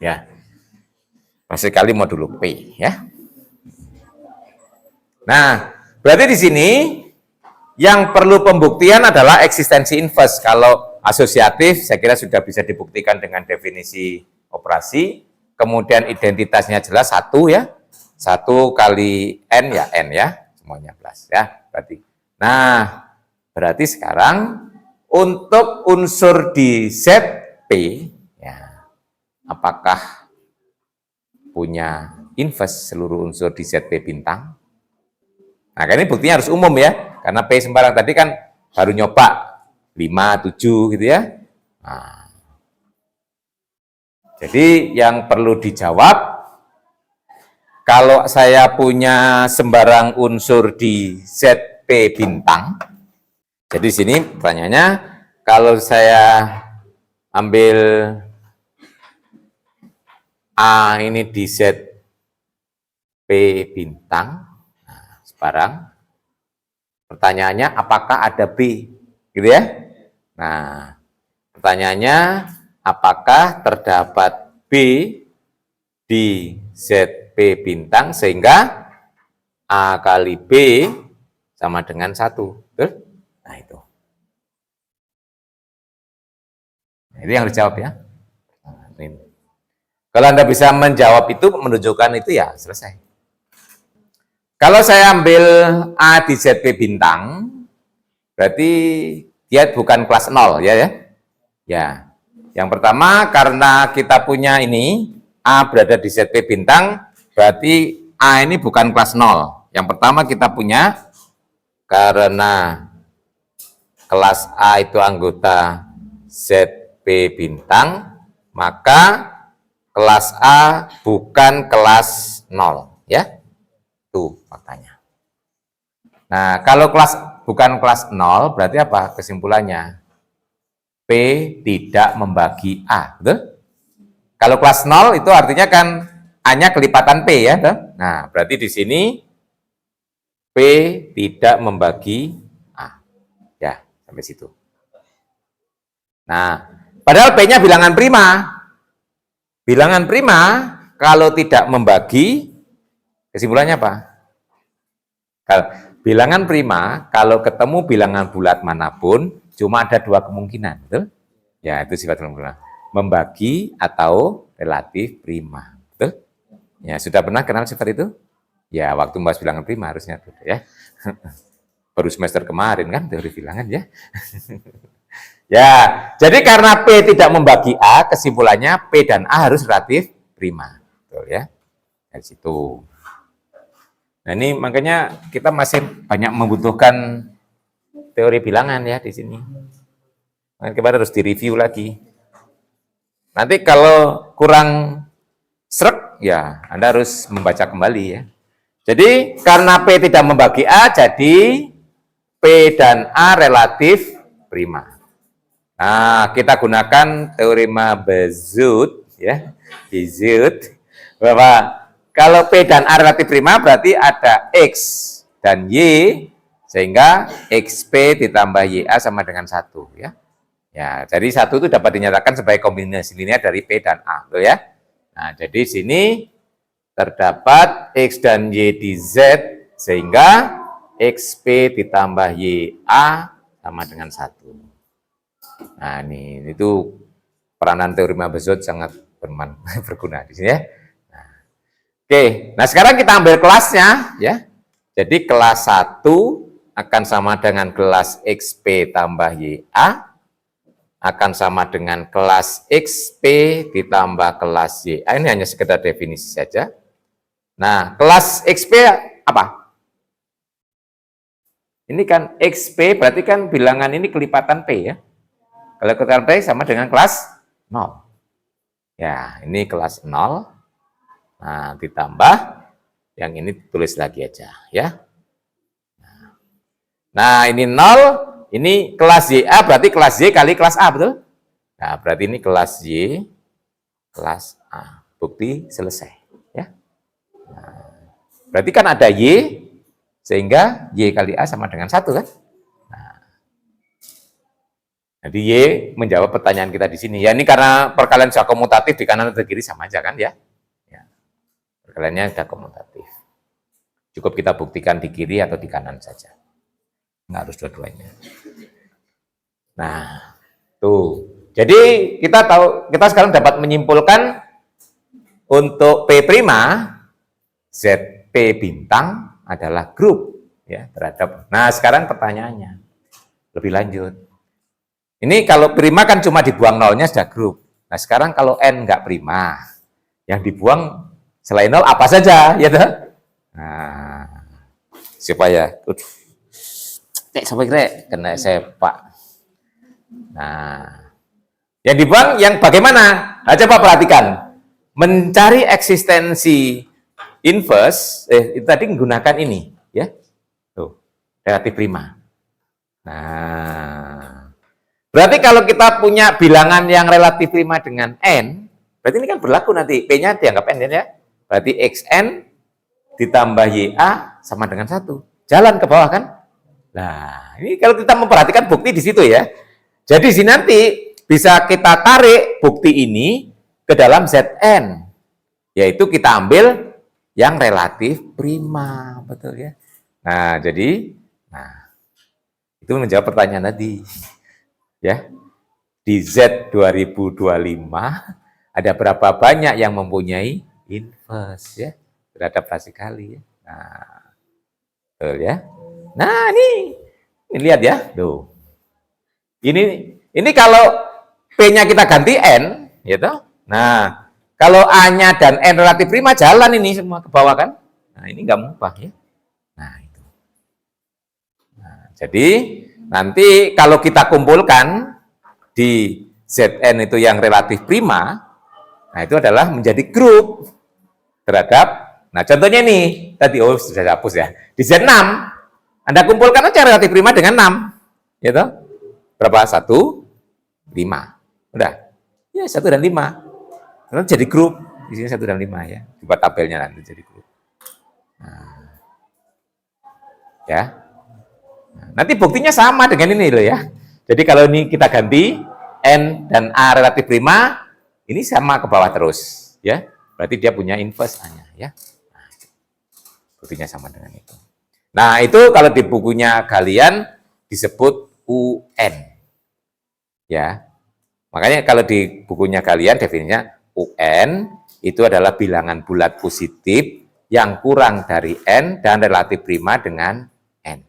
[SPEAKER 1] Ya, orasi kali modulo P ya. Nah, berarti di sini yang perlu pembuktian adalah eksistensi inverse. Kalau asosiatif, saya kira sudah bisa dibuktikan dengan definisi operasi. Kemudian identitasnya jelas 1 ya. 1 kali N ya, semuanya plus ya. Nah, berarti sekarang untuk unsur di ZP, ya, apakah punya inverse seluruh unsur di ZP bintang? Nah, ini buktinya harus umum ya, karena P sembarang tadi kan baru nyoba 5, 7 gitu ya. Nah, jadi yang perlu dijawab, kalau saya punya sembarang unsur di ZP bintang, jadi sini pertanyaannya, kalau saya ambil A ini di ZP bintang, nah, sekarang pertanyaannya apakah ada B, gitu ya? Nah, pertanyaannya apakah terdapat B di ZP bintang sehingga A kali B sama dengan 1, betul? Nah, itu. Nah, itu yang dijawab ya. Nah, ini. Kalau Anda bisa menjawab itu, menunjukkan itu ya selesai. Kalau saya ambil A di ZP bintang, berarti dia bukan kelas 0 ya. Ya. Yang pertama karena kita punya ini A berada di ZP bintang, berarti A ini bukan kelas 0. Yang pertama kita punya karena kelas A itu anggota ZP bintang, maka kelas A bukan kelas 0 ya. Tuh faktanya. Nah, kalau bukan kelas 0 berarti apa kesimpulannya? P tidak membagi A, betul? Kalau kelas 0 itu artinya kan A-nya kelipatan P ya, betul? Nah, berarti di sini P tidak membagi A. Ya, sampai situ. Nah, padahal P-nya bilangan prima. Bilangan prima kalau tidak membagi, kesimpulannya apa? Kalau bilangan prima, kalau ketemu bilangan bulat manapun, cuma ada 2 kemungkinan, betul? Ya, itu sifat prima. Membagi atau relatif prima, betul? Ya, sudah pernah kenal sifat itu? Ya, waktu membahas bilangan prima harusnya tuh ya. Baru semester kemarin kan teori bilangan ya. Ya, jadi karena P tidak membagi A, kesimpulannya P dan A harus relatif prima, betul ya? Dari situ. Nah, ini makanya kita masih banyak membutuhkan teori bilangan ya di sini. Nah, kita harus direview lagi. Nanti kalau kurang srek, ya Anda harus membaca kembali ya. Jadi karena P tidak membagi A, jadi P dan A relatif prima. Nah, kita gunakan teorema Bezout ya, Bezout, bahwa kalau P dan A relatif prima berarti ada X dan Y, sehingga XP ditambah YA sama dengan 1 ya. Ya, jadi 1 itu dapat dinyatakan sebagai kombinasi linear dari P dan A, betul ya. Nah, jadi sini terdapat X dan Y di Z, sehingga XP ditambah YA sama dengan 1. Nah, ini itu peranan teorema Bezout sangat berguna di sini ya. Nah, oke, nah sekarang kita ambil kelasnya ya. Jadi kelas 1 akan sama dengan kelas XP tambah YA. akan sama dengan kelas XP ditambah kelas Y. Ini hanya sekedar definisi saja. Nah, kelas XP apa? Ini kan XP berarti kan bilangan ini kelipatan P ya. Kalau kelipatan P sama dengan kelas 0. Ya, ini kelas 0. Nah, ditambah yang ini tulis lagi aja ya. Nah, ini 0. Ini kelas YA berarti kelas Y kali kelas A, betul? Nah, berarti ini kelas Y, kelas A. Bukti selesai. Ya. Nah, berarti kan ada Y, sehingga Y kali A sama dengan 1, kan? Nah, jadi Y menjawab pertanyaan kita di sini. Ya, ini karena perkalian sudah komutatif di kanan atau kiri sama aja, kan? Ya. Ya. Perkaliannya sudah komutatif. Cukup kita buktikan di kiri atau di kanan saja. Nggak harus dua-duanya. Nah, tuh. Jadi kita sekarang dapat menyimpulkan untuk P prima ZP bintang adalah grup ya terhadap. Nah, sekarang pertanyaannya lebih lanjut. Ini kalau prima kan cuma dibuang nolnya sudah grup. Nah, sekarang kalau N nggak prima, yang dibuang selain nol apa saja, ya toh? Nah, supaya sampai kira kena sepak. Nah, yang dibuang yang bagaimana? Nah, coba perhatikan. Mencari eksistensi inverse, itu tadi menggunakan ini, ya. Tuh, relatif prima. Nah, berarti kalau kita punya bilangan yang relatif prima dengan N, berarti ini kan berlaku nanti. P-nya dianggap N, ya. Berarti XN ditambah YA sama dengan 1. Jalan ke bawah, kan? Nah, ini kalau kita memperhatikan bukti di situ ya. Jadi sini nanti bisa kita tarik bukti ini ke dalam Zn, yaitu kita ambil yang relatif prima, betul ya. Nah, jadi, itu menjawab pertanyaan tadi, ya. Di Z 2025 ada berapa banyak yang mempunyai inverse ya terhadap rasi kali ya. Nah, betul ya. Nah, ini lihat ya, tuh. Ini kalau P-nya kita ganti N, gitu. Nah, kalau A-nya dan N relatif prima jalan ini semua ke bawah kan? Nah, ini nggak mengubah ya. Nah, itu. Nah, jadi nanti kalau kita kumpulkan di Zn itu yang relatif prima, nah itu adalah menjadi grup terhadap. Nah, contohnya nih, tadi sudah hapus ya. Di Z6 Anda kumpulkan aja relatif prima dengan 6. Gitu. Berapa? 1, 5. Udah. Ya, 1 dan 5. Nanti jadi grup. Di sini 1 dan 5 ya. Dibuat tabelnya nanti jadi grup. Nah. Ya. Nah, nanti buktinya sama dengan ini loh ya. Jadi kalau ini kita ganti N dan A relatif prima, ini sama ke bawah terus. Ya. Berarti dia punya inverse A-nya ya. Nah, buktinya sama dengan itu. Nah, itu kalau di bukunya kalian disebut UN. Ya. Makanya kalau di bukunya kalian definisinya UN itu adalah bilangan bulat positif yang kurang dari N dan relatif prima dengan N.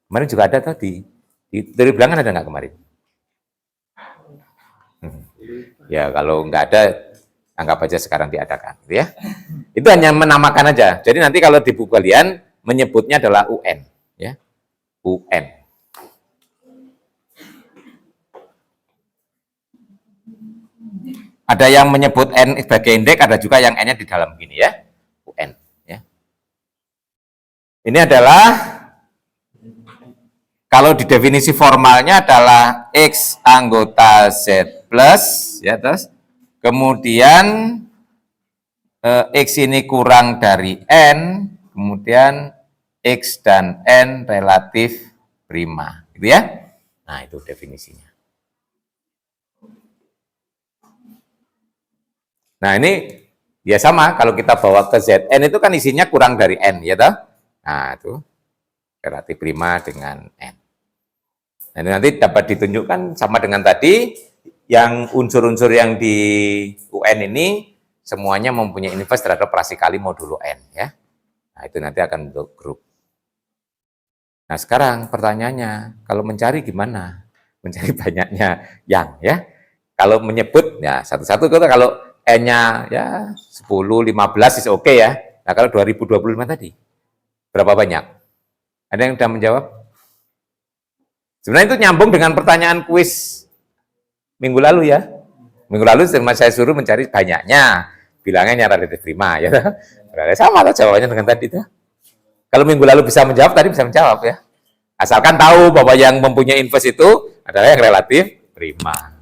[SPEAKER 1] Kemarin juga ada tadi. Dari bilangan ada nggak kemarin? Ya, kalau nggak ada, anggap aja sekarang diadakan. Gitu ya. Itu hanya menamakan aja. Jadi nanti kalau di buku kalian menyebutnya adalah UN. Ya. UN. Ada yang menyebut N sebagai indeks, ada juga yang N-nya di dalam gini ya. UN. Ya. Ini adalah, kalau di definisi formalnya adalah X anggota Z plus, ya terus, kemudian X ini kurang dari N, kemudian X dan N relatif prima. Gitu ya. Nah, itu definisinya. Nah, ini ya sama, kalau kita bawa ke Zn itu kan isinya kurang dari N, ya toh? Nah, itu relatif prima dengan N. Nah, ini nanti dapat ditunjukkan sama dengan tadi, yang unsur-unsur yang di UN ini semuanya mempunyai inverse terhadap rasi kali modulo N, ya. Nah, itu nanti akan bentuk grup. Nah, sekarang pertanyaannya, kalau mencari gimana? mencari banyaknya yang, ya. Kalau menyebut, ya satu-satu, kalau N-nya ya 10, 15 is oke ya. Nah, kalau 2025 tadi, berapa banyak? Ada yang sudah menjawab? Sebenarnya itu nyambung dengan pertanyaan kuis minggu lalu ya. Minggu lalu saya suruh mencari banyaknya, bilangnya relatif prima ya. Sama atau jawabannya dengan tadi itu. Kalau minggu lalu bisa menjawab, tadi bisa menjawab ya. Asalkan tahu bahwa yang mempunyai inverse itu adalah yang relatif prima.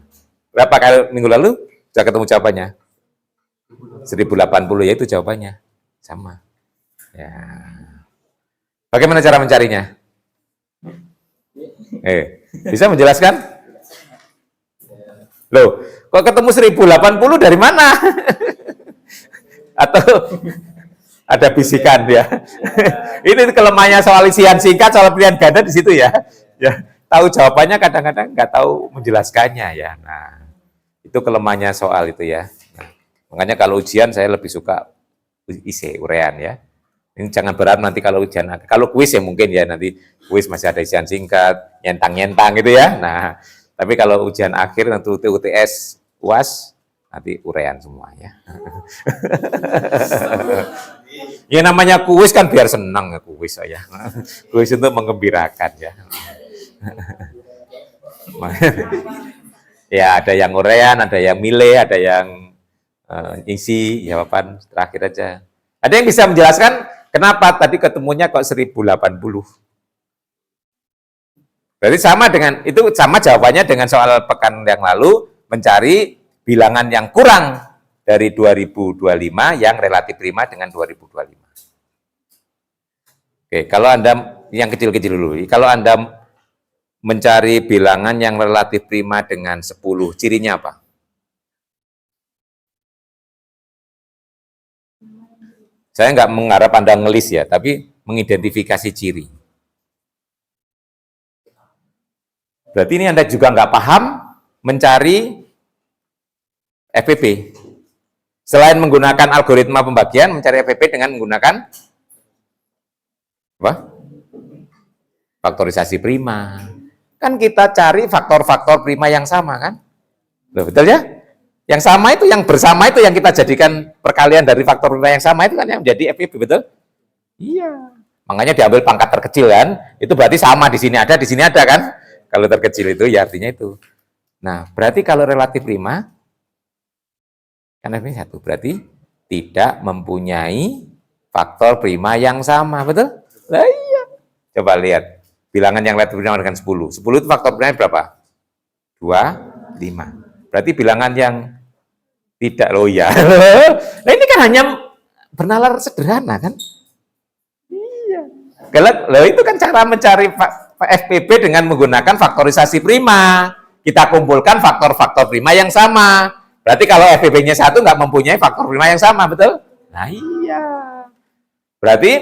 [SPEAKER 1] Berapa kali minggu lalu sudah ketemu jawabannya? 1080 ya itu jawabannya. Sama. Ya. Bagaimana cara mencarinya? Bisa menjelaskan? Loh, kok ketemu 1080 dari mana? Atau ada bisikan ya? Ini kelemahannya soal isian singkat, soal pilihan ganda di situ ya. Ya, tahu jawabannya kadang-kadang nggak tahu menjelaskannya ya. Nah, itu kelemahannya soal itu ya. Nah, makanya kalau ujian saya lebih suka isi urean ya. Ini jangan berharap nanti kalau ujian, kalau kuis ya mungkin ya nanti kuis masih ada isian singkat, nyentang-nyentang gitu ya. Nah, tapi kalau ujian akhir nanti UTS, UAS, nanti urean semua ya. Ya namanya kuis kan biar senang ya kuis saya. Kuis itu menggembirakan ya. Ya ada yang urean, ada yang milih, ada yang isi jawaban terakhir aja. Ada yang bisa menjelaskan kenapa tadi ketemunya kok 1080? Berarti sama dengan, itu sama jawabannya dengan soal pekan yang lalu, mencari bilangan yang kurang dari 2025 yang relatif prima dengan 2025. Oke, kalau Anda, yang kecil-kecil dulu, kalau Anda mencari bilangan yang relatif prima dengan 10, cirinya apa? Saya nggak mengharap Anda ngelis ya, tapi mengidentifikasi ciri. Berarti ini Anda juga nggak paham mencari FPP. Selain menggunakan algoritma pembagian, mencari FPP dengan menggunakan apa? Faktorisasi prima. Kan kita cari faktor-faktor prima yang sama kan? Loh, betul ya? Yang sama itu, yang bersama itu yang kita jadikan perkalian dari faktor prima yang sama itu kan yang menjadi FPP, betul? Iya. Makanya diambil pangkat terkecil kan? Itu berarti sama, di sini ada kan? Kalau terkecil itu ya artinya itu. Nah, berarti kalau relatif prima, kan ini satu, berarti tidak mempunyai faktor prima yang sama, betul? Lah iya. Coba lihat, bilangan yang relatif prima dengan 10. 10 itu faktor primanya berapa? 2, 5. Berarti bilangan yang tidak, loh ya. Nah ini kan hanya bernalar sederhana kan? Iya. Kalau itu kan cara mencari FPP dengan menggunakan faktorisasi prima. Kita kumpulkan faktor-faktor prima yang sama. Berarti kalau FPP-nya 1 nggak mempunyai faktor prima yang sama, betul? Nah iya. Berarti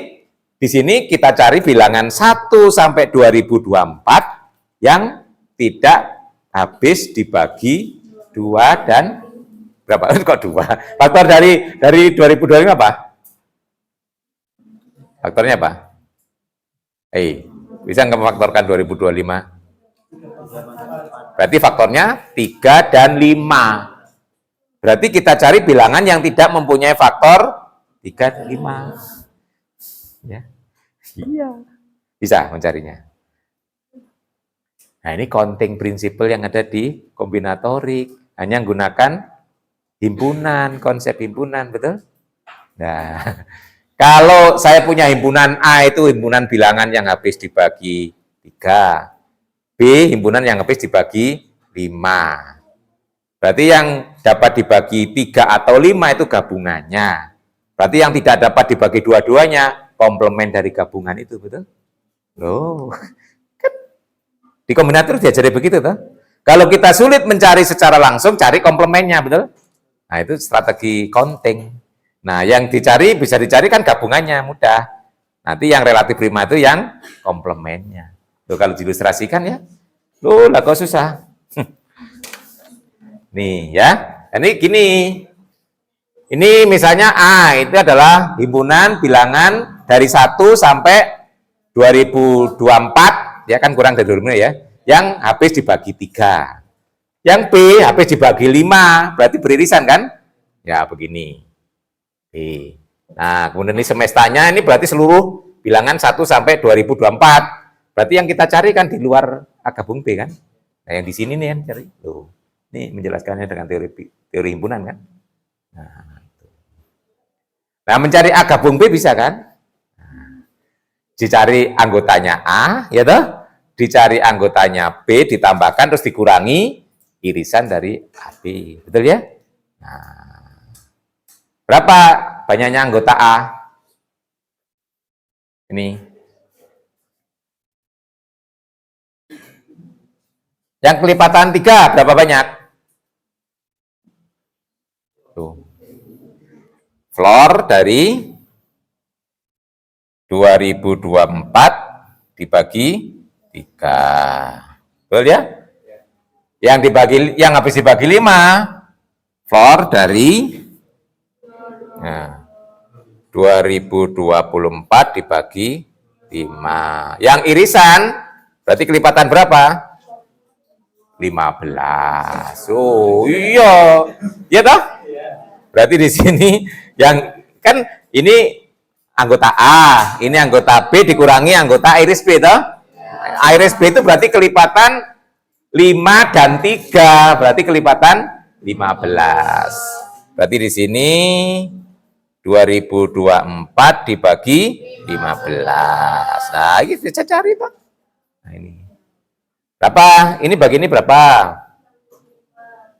[SPEAKER 1] di sini kita cari bilangan 1 sampai 2024 yang tidak habis dibagi 2 dan berapa? Kok 2? Faktor dari 2025 apa? Faktornya apa? Bisa nggak memfaktorkan 2025? Berarti faktornya 3 dan 5. Berarti kita cari bilangan yang tidak mempunyai faktor 3 dan 5. Ya. Iya. Bisa mencarinya. Nah, ini counting principle yang ada di kombinatorik. Hanya menggunakan himpunan, konsep himpunan, betul? Nah, kalau saya punya himpunan A itu himpunan bilangan yang habis dibagi 3. B, himpunan yang habis dibagi 5. Berarti yang dapat dibagi 3 atau 5 itu gabungannya. Berarti yang tidak dapat dibagi dua-duanya, komplement dari gabungan itu, betul? Loh, kan di kombinator diajari begitu, toh? Kalau kita sulit mencari secara langsung, cari komplemennya, betul? Nah, itu strategi counting. Nah, yang dicari, bisa dicari kan gabungannya, mudah. Nanti yang relatif prima itu yang komplemennya. Tuh, kalau diilustrasikan ya, loh, lah kok susah. Nih, ya. Ini gini. Ini misalnya A, itu adalah himpunan bilangan dari 1 sampai 2024, ya kan kurang dari 2025 ya. yang habis dibagi 3. Yang B habis dibagi 5, berarti beririsan kan? Ya, begini. B. Nah, kemudian ini semestanya ini berarti seluruh bilangan 1 sampai 2024. Berarti yang kita cari kan di luar A gabung B kan? Nah, yang di sini nih yang cari. Tuh. Ini menjelaskannya dengan teori himpunan kan? Nah, mencari A gabung B bisa kan? Dicari anggotanya A, ya toh? Dicari anggotanya B, ditambahkan terus dikurangi irisan dari AB. Betul ya? Nah, berapa banyaknya anggota A? Ini. Yang kelipatan 3 berapa banyak? Tuh. Floor dari 2024 dibagi 3. Betul ya? Yang habis dibagi 5, floor dari 2024 dibagi 5. Yang irisan berarti kelipatan berapa? 15. Oh iya. Iya toh? Berarti di sini yang kan ini anggota A, ini anggota B dikurangi anggota iris B toh? Iris B itu berarti kelipatan 5 dan 3, berarti kelipatan 15. Berarti di sini 2024 dibagi 15. Nah, ini bisa cari Pak. Nah, ini. Berapa? Ini bagi ini berapa?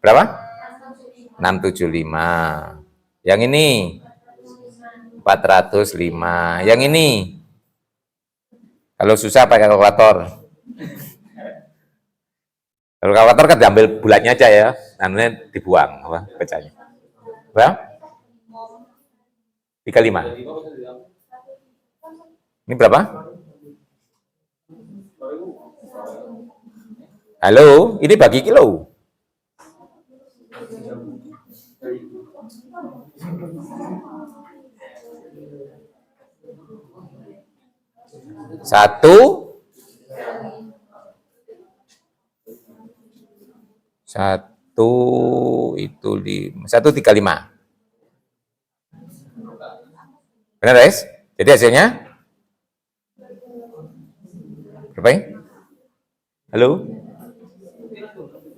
[SPEAKER 1] Berapa? 675. Yang ini 405. Yang ini kalau susah pakai kalkulator. Kalau kalkulator kan diambil bulatnya aja ya, nanti dibuang apa pecahnya. Berapa? 35. Ini berapa? Halo, ini bagi kilo. Satu itu 135. Benar guys? Jadi hasilnya berapa ya? Halo?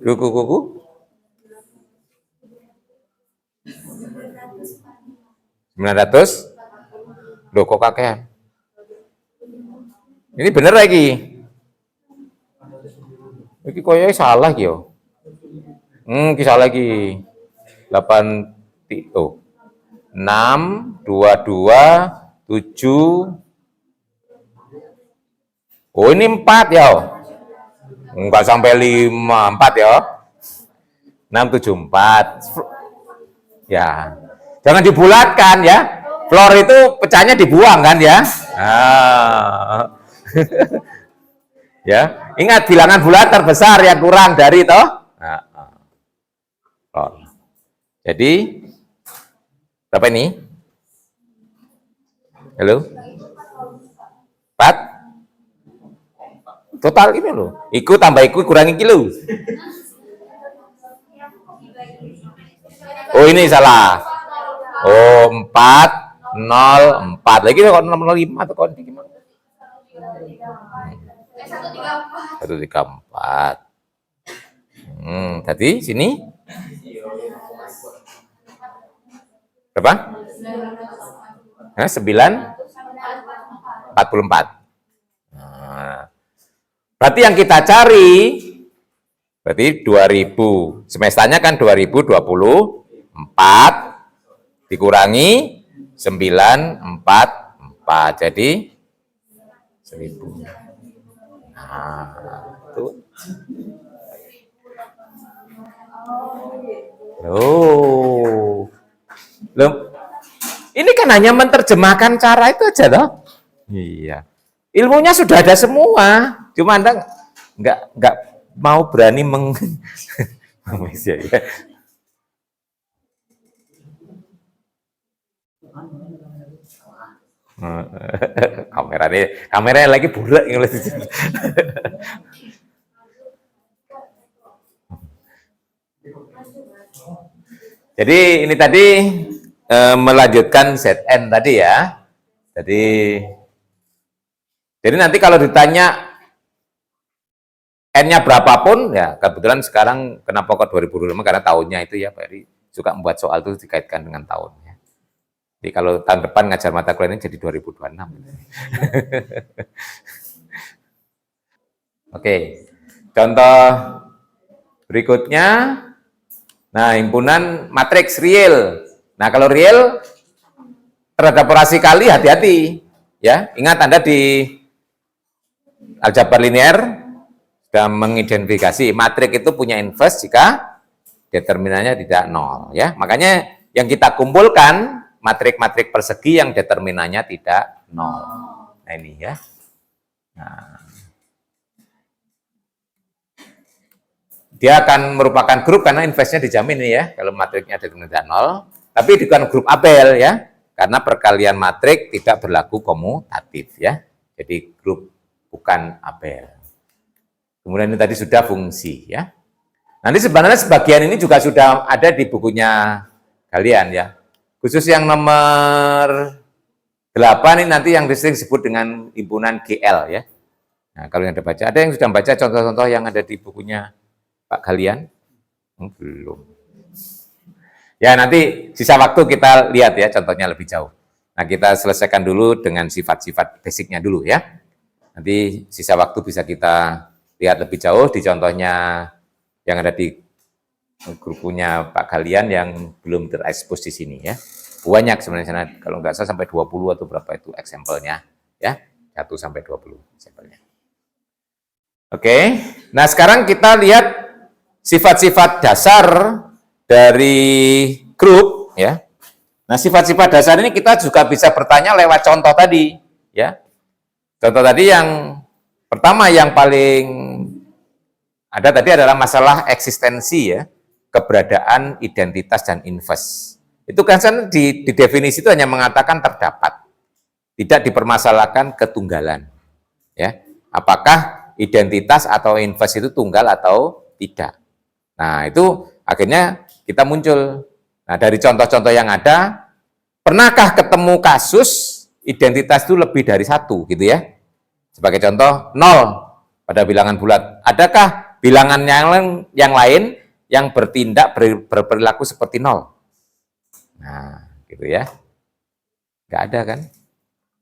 [SPEAKER 1] Kuku. 900? Loh kok kakean? Ini bener lagi. Ini koyoknya salah yo. Kisah lagi. 8 6 22 7. Oh, ini 4 ya. Enggak sampai 5, 4 ya. 6 7 4. Ya. Jangan dibulatkan ya. Floor itu pecahnya dibuang kan ya. Ya, ingat bilangan bulat terbesar yang kurang dari toh. Jadi berapa ini? Halo? 4? Total ini loh. Iku tambah iku kurangi kilo. Oh, ini salah. Oh, 404. Lagi kok 605 atau kok gimana? 134. Tadi sini berapa? 944. Nah, berarti yang kita cari berarti 2000. Semesternya kan 2024 dikurangi 944 jadi 1000. Nah, itu. Loh. Ini kan hanya menerjemahkan cara itu aja toh. Iya. Ilmunya sudah ada semua. Cuma Anda nggak mau berani ya. Kameranya lagi bulat. Jadi ini tadi melanjutkan Zn tadi ya. Jadi nanti kalau ditanya N-nya berapapun, ya kebetulan sekarang kenapa kok 2025, karena tahunnya itu ya Pak Eri suka membuat soal itu dikaitkan dengan tahunnya. Jadi kalau tahun depan ngajar mata kuliah ini jadi 2026. Oke, contoh berikutnya, nah himpunan matriks real. Nah kalau real terhadap operasi kali hati-hati, ya ingat Anda di aljabar linear sudah mengidentifikasi matrik itu punya inverse jika determinannya tidak nol, ya. Makanya yang kita kumpulkan matrik-matrik persegi yang determinannya tidak nol. Nah ini ya. Nah, dia akan merupakan grup karena inverse-nya dijamin nih ya, kalau matriknya determinan tidak nol. Tapi bukan grup Abel ya, karena perkalian matrik tidak berlaku komutatif ya. Jadi grup bukan Abel. Kemudian ini tadi sudah fungsi ya. Nanti sebenarnya sebagian ini juga sudah ada di bukunya kalian ya. Khusus yang nomor 8 ini nanti yang sering disebut dengan himpunan GL ya. Nah, kalau yang ada baca, ada yang sudah baca contoh-contoh yang ada di bukunya Pak kalian? Belum. Ya, nanti sisa waktu kita lihat ya contohnya lebih jauh. Nah, kita selesaikan dulu dengan sifat-sifat basicnya dulu ya. Nanti sisa waktu bisa kita lihat lebih jauh di contohnya yang ada di grup-punya Pak kalian yang belum terekspos di sini ya. Banyak sebenarnya, kalau nggak salah sampai 20 atau berapa itu example-nya ya. 1 sampai 20 sampelnya. Oke. Nah, sekarang kita lihat sifat-sifat dasar dari grup ya. Nah, sifat-sifat dasar ini kita juga bisa bertanya lewat contoh tadi ya. Contoh tadi yang pertama yang paling ada tadi adalah masalah eksistensi ya, keberadaan identitas dan inverse. Itu kan di definisi itu hanya mengatakan terdapat, tidak dipermasalahkan ketunggalan. Ya, apakah identitas atau inverse itu tunggal atau tidak? Nah itu akhirnya kita muncul. Nah dari contoh-contoh yang ada, pernahkah ketemu kasus identitas itu lebih dari satu gitu ya? Sebagai contoh, 0 pada bilangan bulat. Adakah bilangan yang lain yang bertindak berperilaku seperti 0? Nah, gitu ya. Nggak ada kan?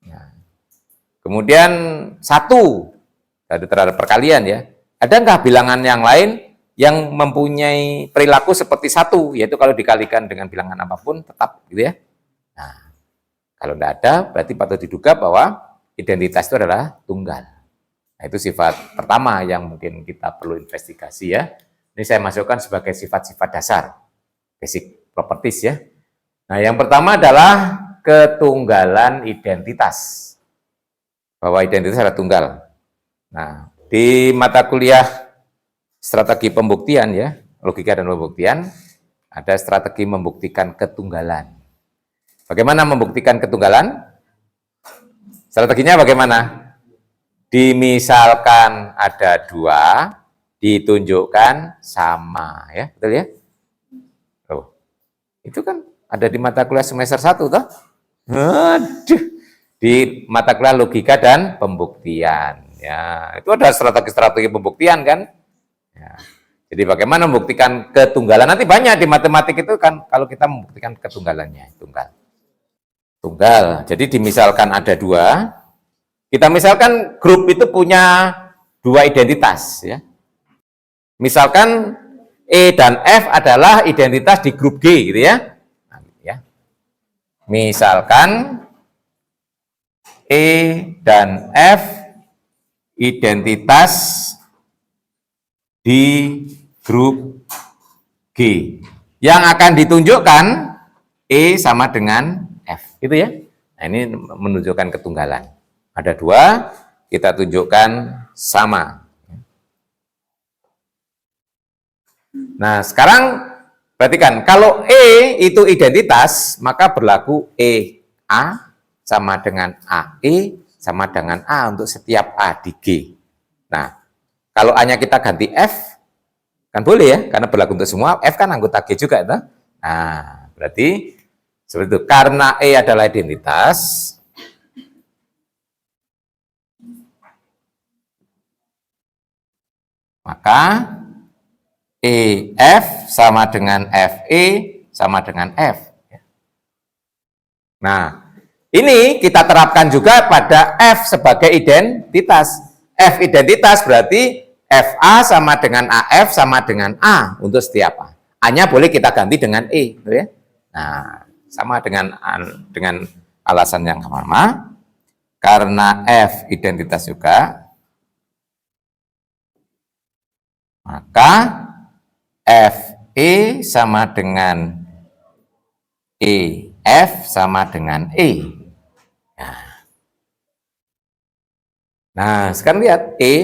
[SPEAKER 1] Nah. Kemudian 1 terhadap perkalian ya. Ada nggak bilangan yang lain yang mempunyai perilaku seperti 1, yaitu kalau dikalikan dengan bilangan apapun tetap gitu ya. Nah, kalau nggak ada, berarti patut diduga bahwa identitas itu adalah tunggal. Nah, itu sifat pertama yang mungkin kita perlu investigasi ya. Ini saya masukkan sebagai sifat-sifat dasar, basic properties ya. Nah, yang pertama adalah ketunggalan identitas. Bahwa identitas adalah tunggal. Nah, di mata kuliah strategi pembuktian ya, logika dan pembuktian, ada strategi membuktikan ketunggalan. Bagaimana membuktikan ketunggalan? Strateginya bagaimana? Dimisalkan ada 2, ditunjukkan sama, ya, betul ya? Oh, itu kan ada di mata kuliah semester 1 toh? Aduh, di mata kuliah logika dan pembuktian. Ya, itu ada strategi-strategi pembuktian kan? Ya. Jadi bagaimana membuktikan ketunggalan? Nanti banyak di matematik itu kan kalau kita membuktikan ketunggalannya, tunggal. Jadi dimisalkan ada 2, kita misalkan grup itu punya 2 identitas ya. Misalkan E dan F adalah identitas di grup G gitu ya. Misalkan E dan F identitas di grup G. Yang akan ditunjukkan E sama dengan F, gitu ya. Nah, ini menunjukkan ketunggalan. Ada 2, kita tunjukkan sama. Nah, sekarang perhatikan, kalau E itu identitas, maka berlaku EA sama dengan AE sama dengan A untuk setiap A di G. Nah, kalau A-nya kita ganti F, Kan boleh ya, karena berlaku untuk semua, F kan anggota G juga itu. Nah, berarti seperti itu. Karena E adalah identitas, maka EF sama dengan FE sama dengan F. Nah, ini kita terapkan juga pada F sebagai identitas. F identitas berarti FA sama dengan AF sama dengan A untuk setiap A. A-nya boleh kita ganti dengan E. Ya? Nah, sama dengan alasan yang sama. Karena F identitas juga, maka FE sama dengan EF sama dengan E. Nah, sekarang lihat E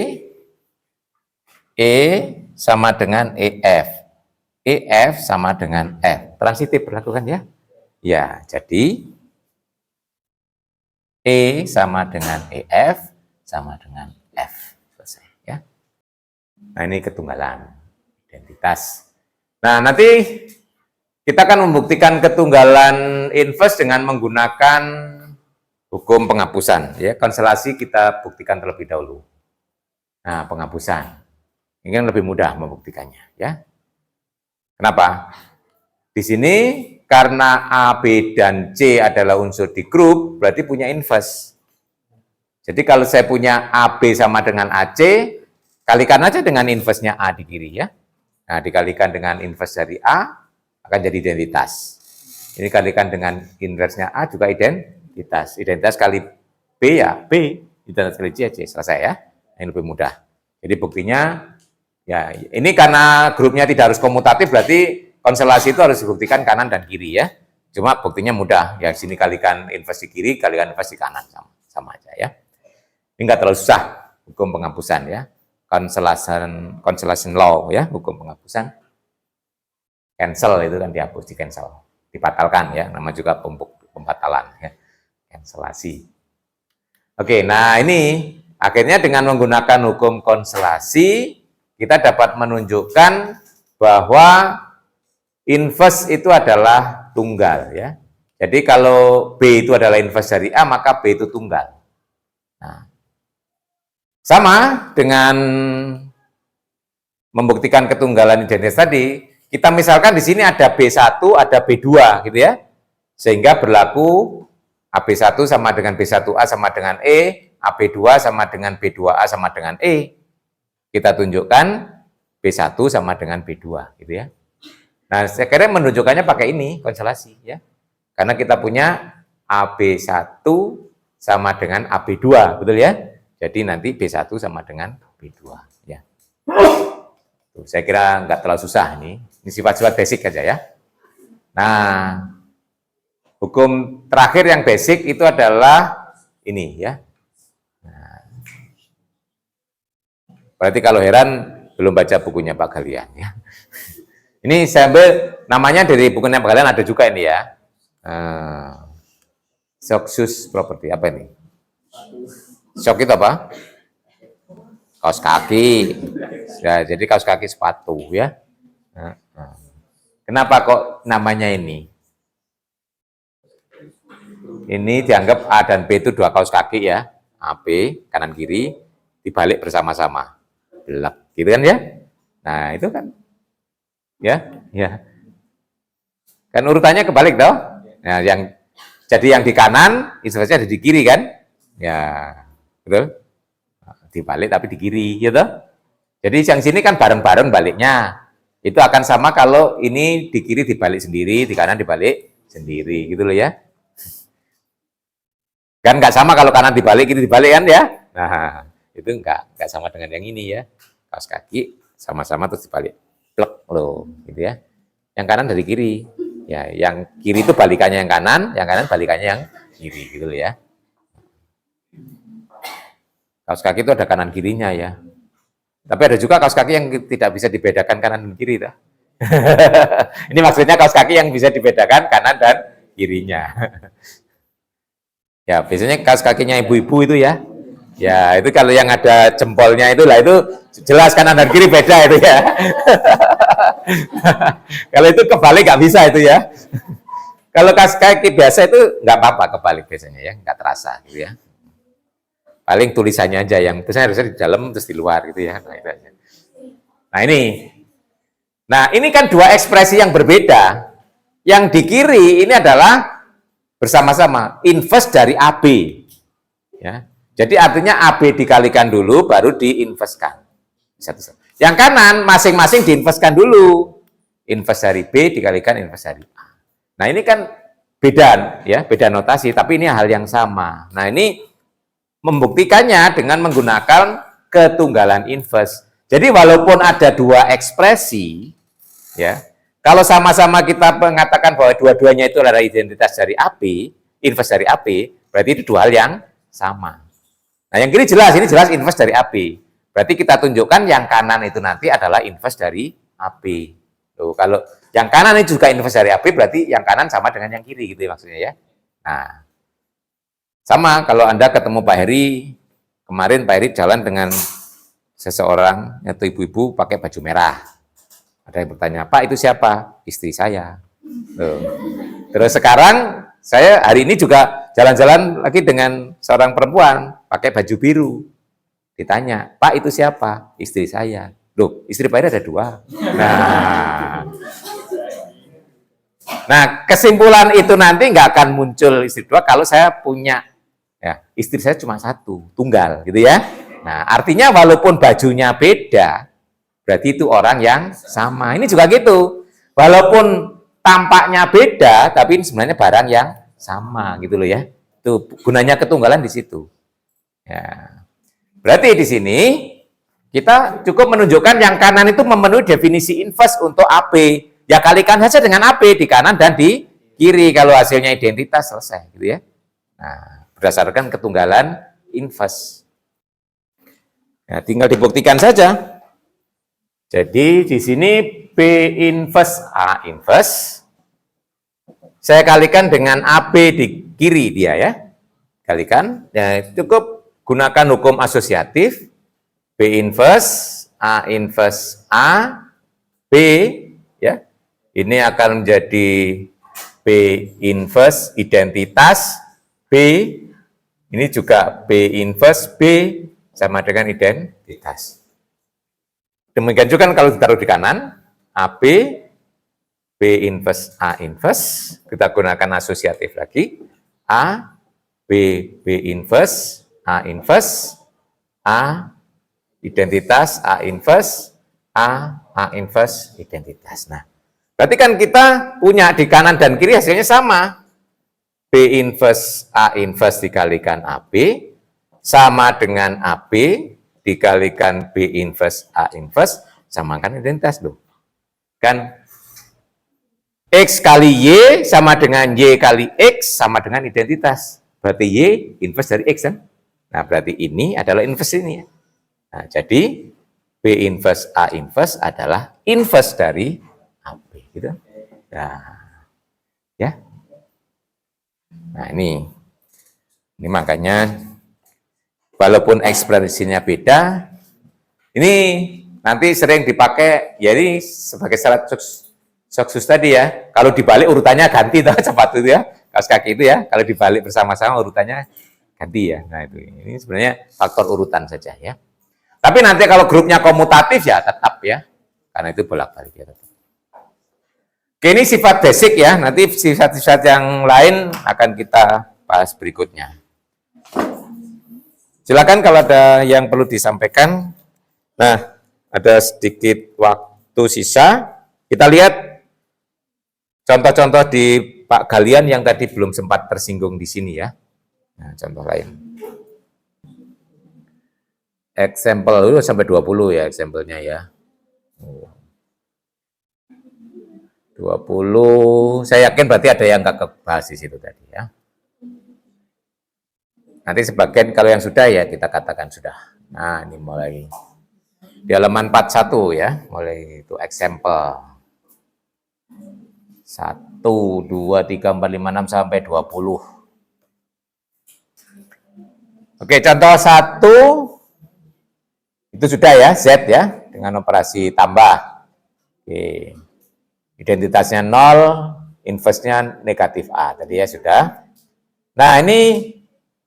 [SPEAKER 1] sama dengan EF sama dengan F. Transitif berlaku kan ya? Ya, jadi E sama dengan EF sama dengan F. Selesai ya. Nah, ini ketunggalan identitas. Nah, nanti kita akan membuktikan ketunggalan inverse dengan menggunakan hukum penghapusan. Ya, konstelasi kita buktikan terlebih dahulu. Nah, penghapusan. Ini kan lebih mudah membuktikannya. Ya. Kenapa? Di sini karena A, B, dan C adalah unsur di grup, berarti punya inverse. Jadi kalau saya punya AB sama dengan AC, kalikan aja dengan inverse-nya A di kiri ya. Nah, dikalikan dengan inverse dari A, akan jadi identitas. Ini kalikan dengan inverse-nya A juga identitas. Identitas kali B ya B, identitas kali C, C. Selesai ya. Ini lebih mudah. Jadi buktinya, ya ini karena grupnya tidak harus komutatif, berarti konstelasi itu harus dibuktikan kanan dan kiri ya. Cuma buktinya mudah. Ya sini kalikan inverse di kiri, kalikan inverse di kanan. Sama aja ya. Ini enggak terlalu susah hukum penghapusan ya. Constellation law ya, hukum penghapusan. Cancel itu kan dihapus, di cancel. Dibatalkan ya, nama juga pembatalan ya. Cancelasi. Oke, nah ini akhirnya dengan menggunakan hukum konstelasi kita dapat menunjukkan bahwa inverse itu adalah tunggal ya. Jadi kalau B itu adalah inverse dari A, maka B itu tunggal. Nah, sama dengan membuktikan ketunggalan identitas tadi, kita misalkan di sini ada B1, ada B2 gitu ya. Sehingga berlaku AB1 sama dengan B1A sama dengan E, AB2 sama dengan B2A sama dengan E. Kita tunjukkan B1 sama dengan B2 gitu ya. Nah, saya kira menunjukkannya pakai ini, konstelasi ya. Karena kita punya AB1 sama dengan AB2, betul ya? Jadi nanti B1 sama dengan B2 ya. Tuh, saya kira nggak terlalu susah ini. Ini sifat-sifat basic aja ya. Nah, hukum terakhir yang basic itu adalah ini ya. Nah, berarti kalau heran belum baca bukunya Pak Galian ya. Ini saya ambil namanya dari bukunya Pak Galian, ada juga ini ya. Shock shoes property, apa ini? Shock itu apa? Kaos kaki. Ya, jadi kaos kaki sepatu ya. Kenapa kok namanya ini? Ini dianggap A dan B itu dua kaos kaki ya. AB kanan kiri dibalik bersama-sama. Belak, gitu kan ya? Nah, itu kan ya. Kan urutannya kebalik toh. Nah, yang di kanan inverse-nya ada di kiri kan? Ya, betul. Dibalik tapi di kiri, gitu. Jadi yang sini kan bareng-bareng baliknya. Itu akan sama kalau ini di kiri dibalik sendiri, di kanan dibalik sendiri, gitu loh ya. Kan nggak sama kalau kanan dibalik, kiri dibalik kan ya. Nah, itu nggak sama dengan yang ini ya. Kaos kaki sama-sama terus dibalik. Plek loh, gitu ya. Yang kanan dari kiri. Ya, yang kiri itu balikannya yang kanan balikannya yang kiri, gitu loh ya. Kaos kaki itu ada kanan kirinya ya. Tapi ada juga kaos kaki yang tidak bisa dibedakan kanan dan kiri. Ini maksudnya kaos kaki yang bisa dibedakan kanan dan kirinya. Ya, biasanya kaos kakinya ibu-ibu itu ya. Ya, itu kalau yang ada jempolnya itu lah, itu jelas kanan dan kiri beda itu ya. Kalau itu kebalik nggak bisa itu ya. Kalau kaki biasa itu nggak apa-apa kebalik biasanya ya, nggak terasa gitu ya. Paling tulisannya aja yang biasanya harusnya di dalam terus di luar gitu ya. Nah, itu aja. Nah ini kan dua ekspresi yang berbeda. Yang di kiri ini adalah bersama-sama inverse dari AB. Ya. Jadi artinya AB dikalikan dulu baru diinverskan. Yang kanan masing-masing diinverskan dulu. Inverse dari B dikalikan inverse dari A. Nah ini kan beda ya, beda notasi, tapi ini hal yang sama. Nah ini membuktikannya dengan menggunakan ketunggalan inverse. Jadi walaupun ada dua ekspresi, ya, kalau sama-sama kita mengatakan bahwa dua-duanya itu adalah identitas dari AB, inverse dari AB, berarti itu dua hal yang sama. Nah yang kiri jelas, ini jelas inverse dari AB. Berarti kita tunjukkan yang kanan itu nanti adalah inverse dari AB. Tuh, kalau yang kanan ini juga inverse dari AB, berarti yang kanan sama dengan yang kiri gitu ya maksudnya ya. Nah, sama kalau Anda ketemu Pak Heri, kemarin Pak Heri jalan dengan seseorang atau ibu-ibu pakai baju merah. Ada yang bertanya, Pak itu siapa? Istri saya. Tuh. Terus sekarang saya hari ini juga jalan-jalan lagi dengan seorang perempuan pakai baju biru. Ditanya, Pak itu siapa? Istri saya. Loh, istri Pak Heri ada dua. Nah, kesimpulan itu nanti nggak akan muncul istri dua kalau saya punya ya, istri saya cuma satu, tunggal gitu ya. Nah, artinya walaupun bajunya beda, berarti itu orang yang sama. Ini juga gitu. Walaupun tampaknya beda, tapi ini sebenarnya barang yang sama gitu loh ya. Itu gunanya ketunggalan di situ. Ya. Berarti di sini kita cukup menunjukkan yang kanan itu memenuhi definisi inverse untuk AB. Ya kalikan saja dengan AB di kanan dan di kiri kalau hasilnya identitas selesai gitu ya. Nah, berdasarkan ketunggalan inverse. Nah, tinggal dibuktikan saja. Jadi di sini B inverse A inverse saya kalikan dengan AB di kiri dia ya. Kalikan, ya cukup gunakan hukum asosiatif B inverse A inverse A B ya. Ini akan menjadi B inverse identitas B, ini juga B inverse B sama dengan identitas. Demikian juga kalau ditaruh di kanan, AB, B inverse A inverse, kita gunakan asosiatif lagi, A, B, B inverse, A inverse, A, identitas, A inverse, A inverse, identitas. Nah, berarti kan kita punya di kanan dan kiri hasilnya sama. B inverse A inverse dikalikan AB sama dengan AB dikalikan B inverse A inverse samakan identitas loh. Kan X kali Y sama dengan Y kali X sama dengan identitas. Berarti Y inverse dari X kan? Nah, berarti ini adalah inverse ini. Nah, jadi B inverse A inverse adalah inverse dari AB gitu. Nah, ya. Nah, ini makanya walaupun ekspresinya beda, ini nanti sering dipakai, ya ini sebagai syarat sukses tadi ya. Kalau dibalik urutannya ganti tuh sepatu itu ya, kaos kaki itu ya. Kalau dibalik bersama-sama urutannya ganti ya. Nah itu ini sebenarnya faktor urutan saja ya. Tapi nanti kalau grupnya komutatif ya tetap ya, karena itu bolak-balik ya tetap. Oke, ini sifat basic ya. Nanti sifat-sifat yang lain akan kita bahas berikutnya. Silakan kalau ada yang perlu disampaikan. Nah, ada sedikit waktu sisa. Kita lihat contoh-contoh di Pak Galian yang tadi belum sempat tersinggung di sini ya. Nah, contoh lain. Example dulu sampai 20 ya example-nya ya. 20, saya yakin berarti ada yang nggak kebahas di situ tadi ya. Nanti sebagian kalau yang sudah ya kita katakan sudah. Nah ini mulai di halaman 41 ya, mulai itu example. 1, 2, 3, 4, 5, 6 sampai 20. Oke, contoh 1 itu sudah ya, Z ya, dengan operasi tambah. Oke. Identitasnya 0, inverse-nya negatif A. Tadi ya sudah. Nah, ini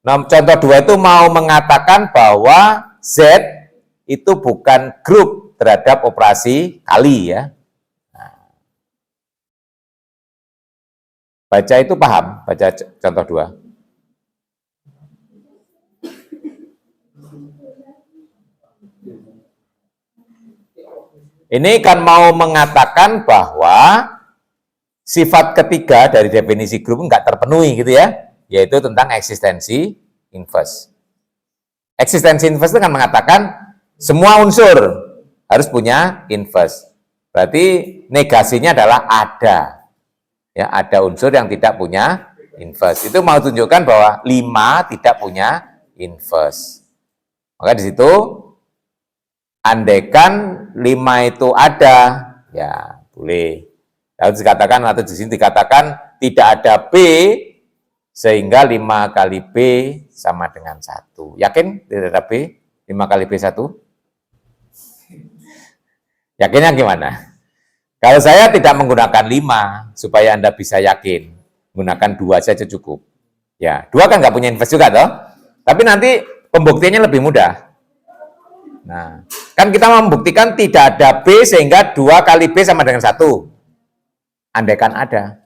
[SPEAKER 1] contoh 2 itu mau mengatakan bahwa Z itu bukan grup terhadap operasi kali ya. Nah, baca itu paham, baca contoh 2. Ini kan mau mengatakan bahwa sifat ketiga dari definisi grup nggak terpenuhi gitu ya, yaitu tentang eksistensi inverse. Eksistensi inverse itu kan mengatakan semua unsur harus punya inverse. Berarti negasinya adalah ada. Ya, ada unsur yang tidak punya inverse. Itu mau tunjukkan bahwa 5 tidak punya inverse. Maka di situ andaikan 5 itu ada, ya boleh. Lalu dikatakan atau di sini dikatakan tidak ada B sehingga 5 kali B sama dengan 1. Yakin tidak ada B? 5 kali B 1? Yakinnya gimana? Kalau saya tidak menggunakan 5 supaya Anda bisa yakin, menggunakan 2 saja cukup. Ya, 2 kan nggak punya inverse juga toh. Tapi nanti pembuktiannya lebih mudah. Nah, kan kita membuktikan tidak ada B sehingga 2 kali B sama dengan 1. Andaikan ada.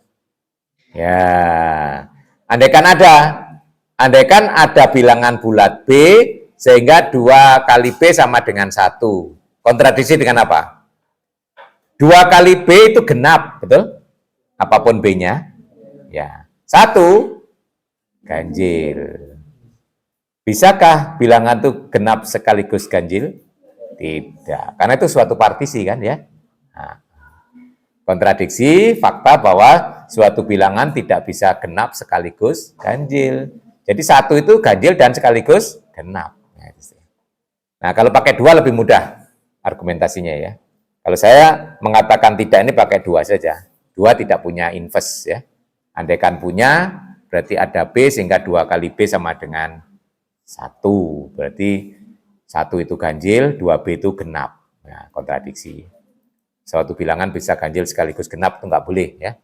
[SPEAKER 1] Ya, andaikan ada bilangan bulat B sehingga 2 kali B sama dengan 1. Kontradiksi dengan apa? 2 kali B itu genap, betul? Apapun B-nya. Ya. 1 ganjil. Bisakah bilangan itu genap sekaligus ganjil? Tidak, karena itu suatu partisi kan ya. Nah, kontradiksi fakta bahwa suatu bilangan tidak bisa genap sekaligus ganjil. Jadi 1 itu ganjil dan sekaligus genap. Nah, kalau pakai 2 lebih mudah argumentasinya ya. Kalau saya mengatakan tidak ini pakai 2 saja. 2 tidak punya inverse ya. Andaikan punya, berarti ada B sehingga 2 kali B sama dengan 1. Berarti 1 itu ganjil, 2B itu genap. Nah, kontradiksi. Suatu bilangan bisa ganjil sekaligus genap, itu nggak boleh ya.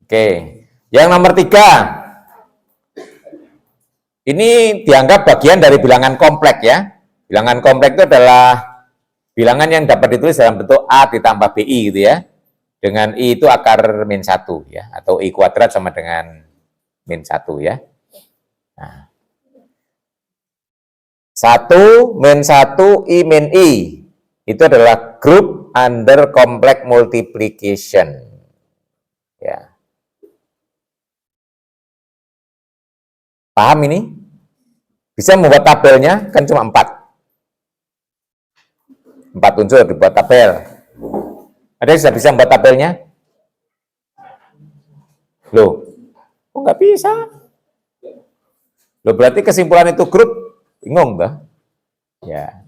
[SPEAKER 1] Oke, yang nomor 3. Ini dianggap bagian dari bilangan kompleks ya. Bilangan kompleks itu adalah bilangan yang dapat ditulis dalam bentuk A ditambah BI gitu ya. Dengan I itu akar min 1 ya, atau I kuadrat sama dengan min 1 ya. Nah, 1 min 1 I min I itu adalah grup under complex multiplication. Ya. Paham ini? Bisa membuat tabelnya kan cuma 4. 4 unsur dibuat tabel. Ada yang sudah bisa membuat tabelnya? Loh, kok nggak bisa? Loh, berarti kesimpulan itu grup, bingung bah? Ya.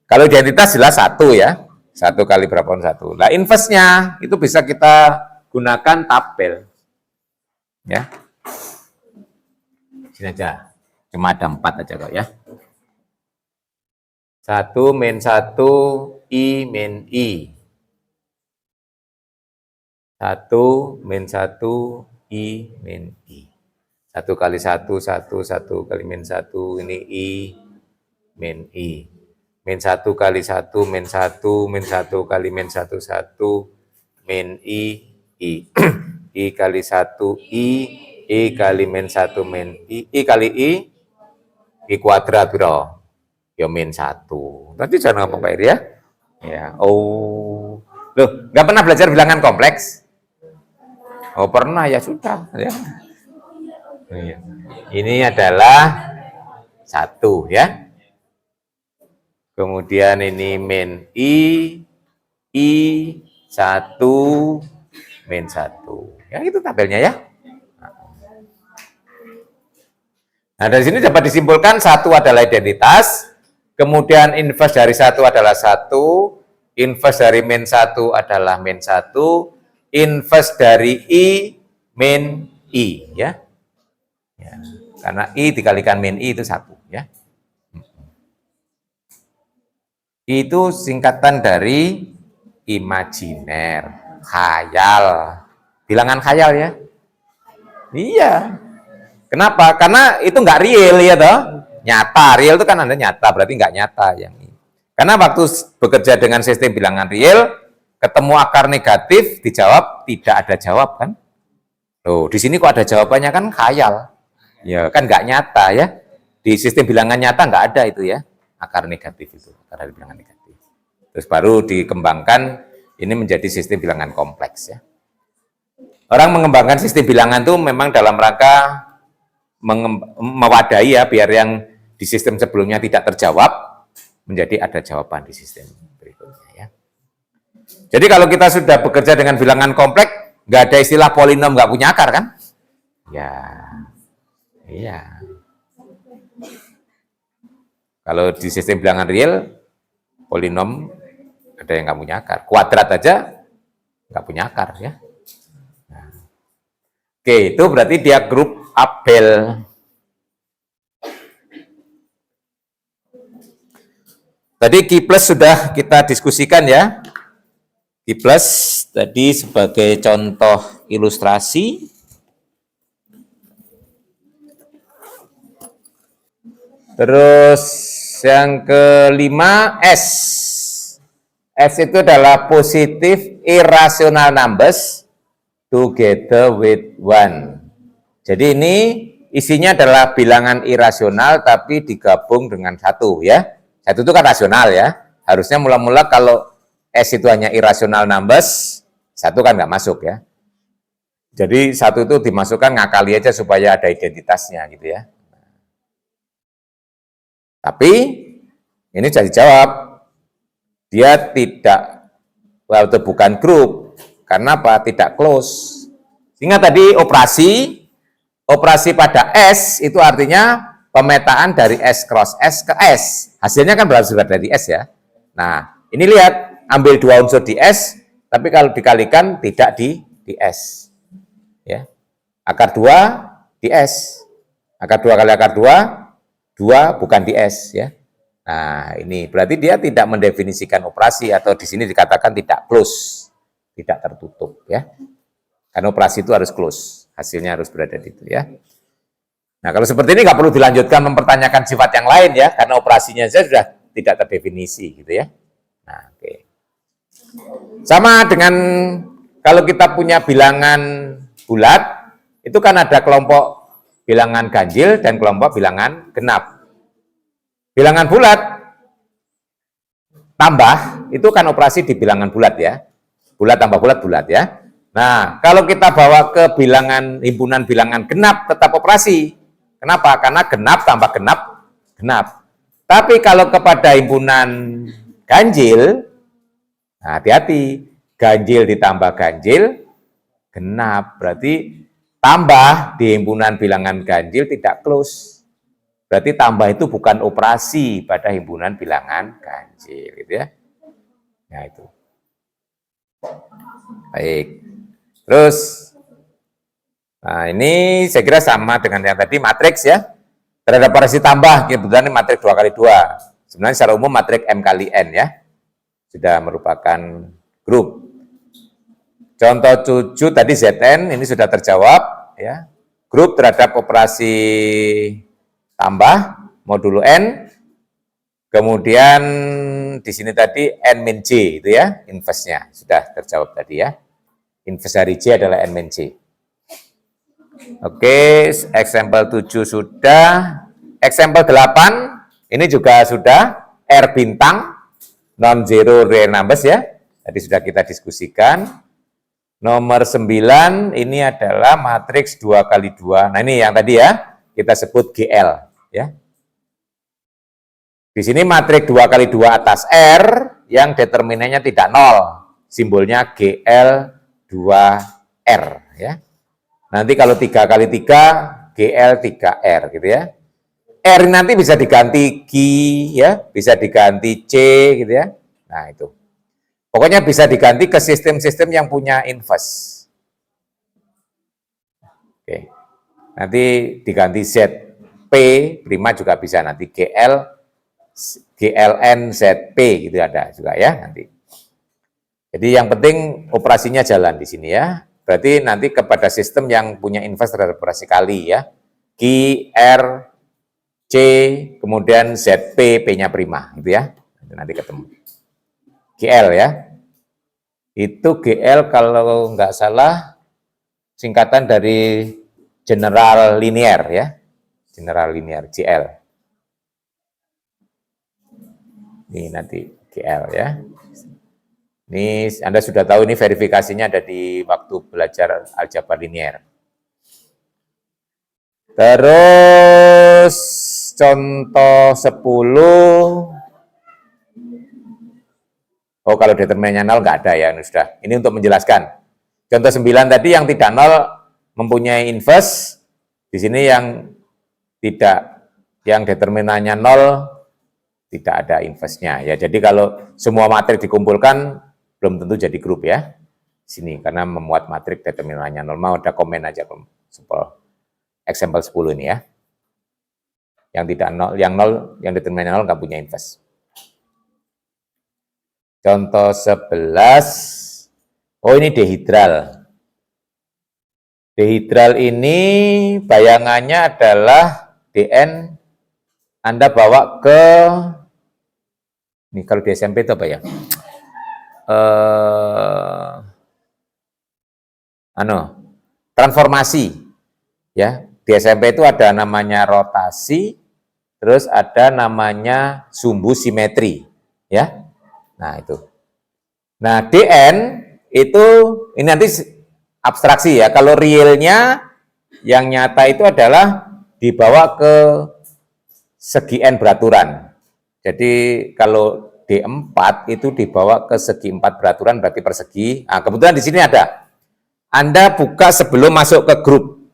[SPEAKER 1] Kalau identitas jelas 1 ya. 1 kali berapa pun 1. Nah, inverse-nya itu bisa kita gunakan tabel. Ya. Sini aja. Cuma ada 4 aja kok ya. 1 min 1 I min I. 1 min 1 I min I. 1 kali 1, 1, 1 kali min 1, ini I min I. Min 1 kali 1, min 1, min 1 kali min 1, 1, min I, I. I kali 1, I kali min 1, min I kali I kuadrat, bro. Ya min 1. Nanti jangan ngomong Pak Iri ya. Ya, oh. Loh, nggak pernah belajar bilangan kompleks? Oh, pernah ya sudah ya. Ini adalah 1 ya. Kemudian ini min I 1 min 1. Ya itu tabelnya ya. Nah, dari sini dapat disimpulkan 1 adalah identitas, kemudian inverse dari 1 adalah 1, inverse dari min 1 adalah min 1, inverse dari I min I ya. Ya. Karena I dikalikan min I itu 1 ya. Itu singkatan dari imajiner, khayal. Bilangan khayal ya. Iya. Kenapa? Karena itu nggak real ya toh. Nyata, real itu kan Anda nyata, berarti nggak nyata yang ini. Karena waktu bekerja dengan sistem bilangan real, ketemu akar negatif, dijawab tidak ada jawab kan? Loh, di sini kok ada jawabannya kan khayal. Ya kan nggak nyata ya. Di sistem bilangan nyata nggak ada itu ya, akar negatif itu, akar dari bilangan negatif. Terus baru dikembangkan ini menjadi sistem bilangan kompleks ya. Orang mengembangkan sistem bilangan itu memang dalam rangka mewadahi ya, biar yang di sistem sebelumnya tidak terjawab, menjadi ada jawaban di sistem berikutnya ya. Jadi kalau kita sudah bekerja dengan bilangan kompleks, nggak ada istilah polinom nggak punya akar kan? Ya, iya. Kalau di sistem bilangan real, polinom ada yang nggak punya akar. Kuadrat aja nggak punya akar ya. Nah. Oke, itu berarti dia grup Abel. Tadi Q plus sudah kita diskusikan ya. Q plus tadi sebagai contoh ilustrasi. Terus yang kelima S. S itu adalah positive irrational numbers together with 1. Jadi ini isinya adalah bilangan irasional tapi digabung dengan 1 ya. 1 itu kan rasional ya. Harusnya mula-mula kalau S itu hanya irrational numbers, 1 kan nggak masuk ya. Jadi 1 itu dimasukkan ngakali aja supaya ada identitasnya gitu ya. Tapi ini jadi jawab, dia tidak, atau bukan grup, karena apa? Tidak close. Sehingga tadi operasi pada S itu artinya pemetaan dari S cross S ke S. Hasilnya kan berasal dari S ya. Nah, ini lihat, ambil 2 unsur di S, tapi kalau dikalikan tidak di S. Ya. Akar 2 di S. Akar 2 kali akar 2, 2 bukan di S ya. Nah, ini berarti dia tidak mendefinisikan operasi atau di sini dikatakan tidak close, tidak tertutup ya. Karena operasi itu harus close, hasilnya harus berada di itu ya. Nah, kalau seperti ini nggak perlu dilanjutkan mempertanyakan sifat yang lain ya, karena operasinya saja sudah tidak terdefinisi gitu ya. Nah, oke. Sama dengan kalau kita punya bilangan bulat, itu kan ada kelompok bilangan ganjil dan kelompok bilangan genap. Bilangan bulat tambah itu kan operasi di bilangan bulat ya. Bulat tambah bulat, bulat ya. Nah, kalau kita bawa ke bilangan himpunan bilangan genap tetap operasi. Kenapa? Karena genap tambah genap, genap. Tapi kalau kepada himpunan ganjil, nah hati-hati, ganjil ditambah ganjil, genap. Berarti tambah di himpunan bilangan ganjil tidak close. Berarti tambah itu bukan operasi pada himpunan bilangan ganjil, gitu ya. Nah, itu. Baik. Terus, nah ini saya kira sama dengan yang tadi, matriks ya. Terhadap operasi tambah, kebetulan ini matriks 2 kali 2. Sebenarnya secara umum matriks M kali N ya. Sudah merupakan grup. Contoh 7 tadi Zn, ini sudah terjawab ya. Grup terhadap operasi tambah modulo N, kemudian di sini tadi N min J itu ya, inverse-nya sudah terjawab tadi ya. Inverse dari J adalah N min J. Oke, example 7 sudah. Example 8 ini juga sudah, R bintang non-zero real numbers ya. Tadi sudah kita diskusikan. Nomor 9 ini adalah matriks 2 kali 2. Nah, ini yang tadi ya, kita sebut GL ya. Di sini matriks 2 kali 2 atas R yang determinannya tidak 0. Simbolnya GL 2R ya. Nanti kalau 3 kali 3 GL 3R gitu ya. R nanti bisa diganti G ya, bisa diganti C gitu ya. Nah, itu. Pokoknya bisa diganti ke sistem-sistem yang punya inverse. Oke. Nanti diganti Z P prima juga bisa nanti GLN ZP gitu ada juga ya nanti. Jadi yang penting operasinya jalan di sini ya. Berarti nanti kepada sistem yang punya inverse terhadap operasi kali ya. Q, R, C, kemudian ZP, P-nya prima gitu ya. Nanti ketemu. GL ya. Itu GL kalau nggak salah singkatan dari General Linear ya. General Linear, GL. Ini nanti GL ya. Ini Anda sudah tahu ini verifikasinya ada di waktu belajar aljabar linear. Terus contoh 10. Oh, kalau determinannya 0 nggak ada ya, ini sudah. Ini untuk menjelaskan. Contoh 9 tadi yang tidak 0 mempunyai inverse. Di sini yang tidak, yang determinannya 0 tidak ada inverse-nya ya. Jadi kalau semua matrik dikumpulkan belum tentu jadi grup ya. Sini karena memuat matrik determinannya 0. Mau ada komen aja example 10 ini ya. Yang tidak 0, yang determinannya 0 nggak punya inverse. Contoh 11. Oh, ini dehidral. Dehidral ini bayangannya adalah DN Anda bawa ke, ini kalau di SMP itu apa ya? Transformasi. Ya, di SMP itu ada namanya rotasi, terus ada namanya sumbu simetri, ya. Nah, itu. Nah, DN itu ini nanti abstraksi ya. Kalau realnya yang nyata itu adalah dibawa ke segi N beraturan. Jadi kalau D4 itu dibawa ke segi 4 beraturan berarti persegi. Nah, kebetulan di sini ada. Anda buka sebelum masuk ke grup.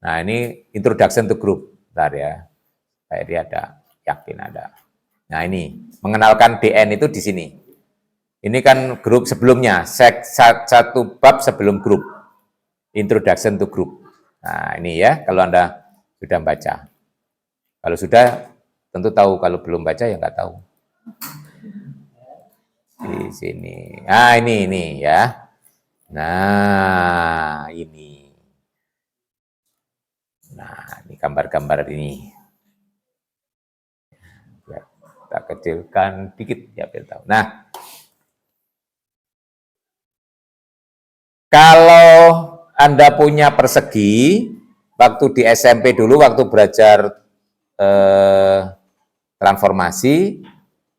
[SPEAKER 1] Nah, ini introduction to group. Bentar ya. Kayak dia ada, yakin ada. Nah, ini mengenalkan DN itu di sini. Ini kan grup sebelumnya, satu bab sebelum grup. Introduction to group. Nah, ini ya, kalau Anda sudah baca. Kalau sudah, tentu tahu. Kalau belum baca, ya nggak tahu. Di sini. Nah, ini ya. Nah, ini. Nah, ini gambar-gambar ini. Ya, kita kecilkan dikit ya biar tahu. Nah, kalau Anda punya persegi, waktu di SMP dulu, waktu belajar transformasi,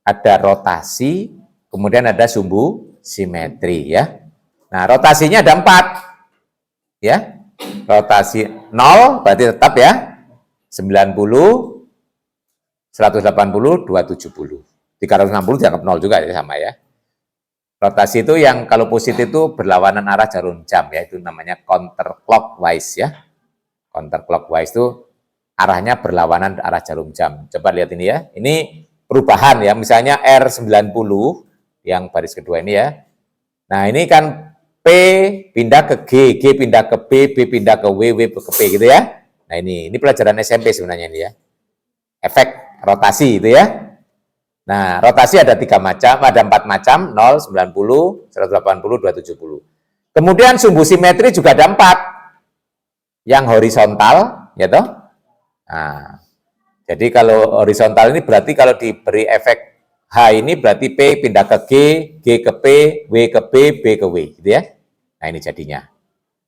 [SPEAKER 1] ada rotasi, kemudian ada sumbu simetri ya. Nah, rotasinya ada 4. Ya. Rotasi 0 berarti tetap ya. 90, 180, 270. 360 dianggap 0 juga ya, sama ya. Rotasi itu yang kalau positif itu berlawanan arah jarum jam ya, itu namanya counterclockwise ya. Counterclockwise itu arahnya berlawanan arah jarum jam. Coba lihat ini ya. Ini perubahan ya, misalnya R90 yang baris kedua ini ya. Nah, ini kan P pindah ke G, G pindah ke B, B pindah ke W, W ke P gitu ya. Nah, ini pelajaran SMP sebenarnya ini ya. Efek rotasi itu ya. Nah, rotasi ada 3 macam, ada 4 macam, 0, 90, 180, 270. Kemudian sumbu simetri juga ada 4. Yang horizontal, ya toh. Nah, jadi kalau horizontal ini berarti kalau diberi efek H ini berarti P pindah ke G, G ke P, W ke P, B ke W, gitu ya. Nah, ini jadinya.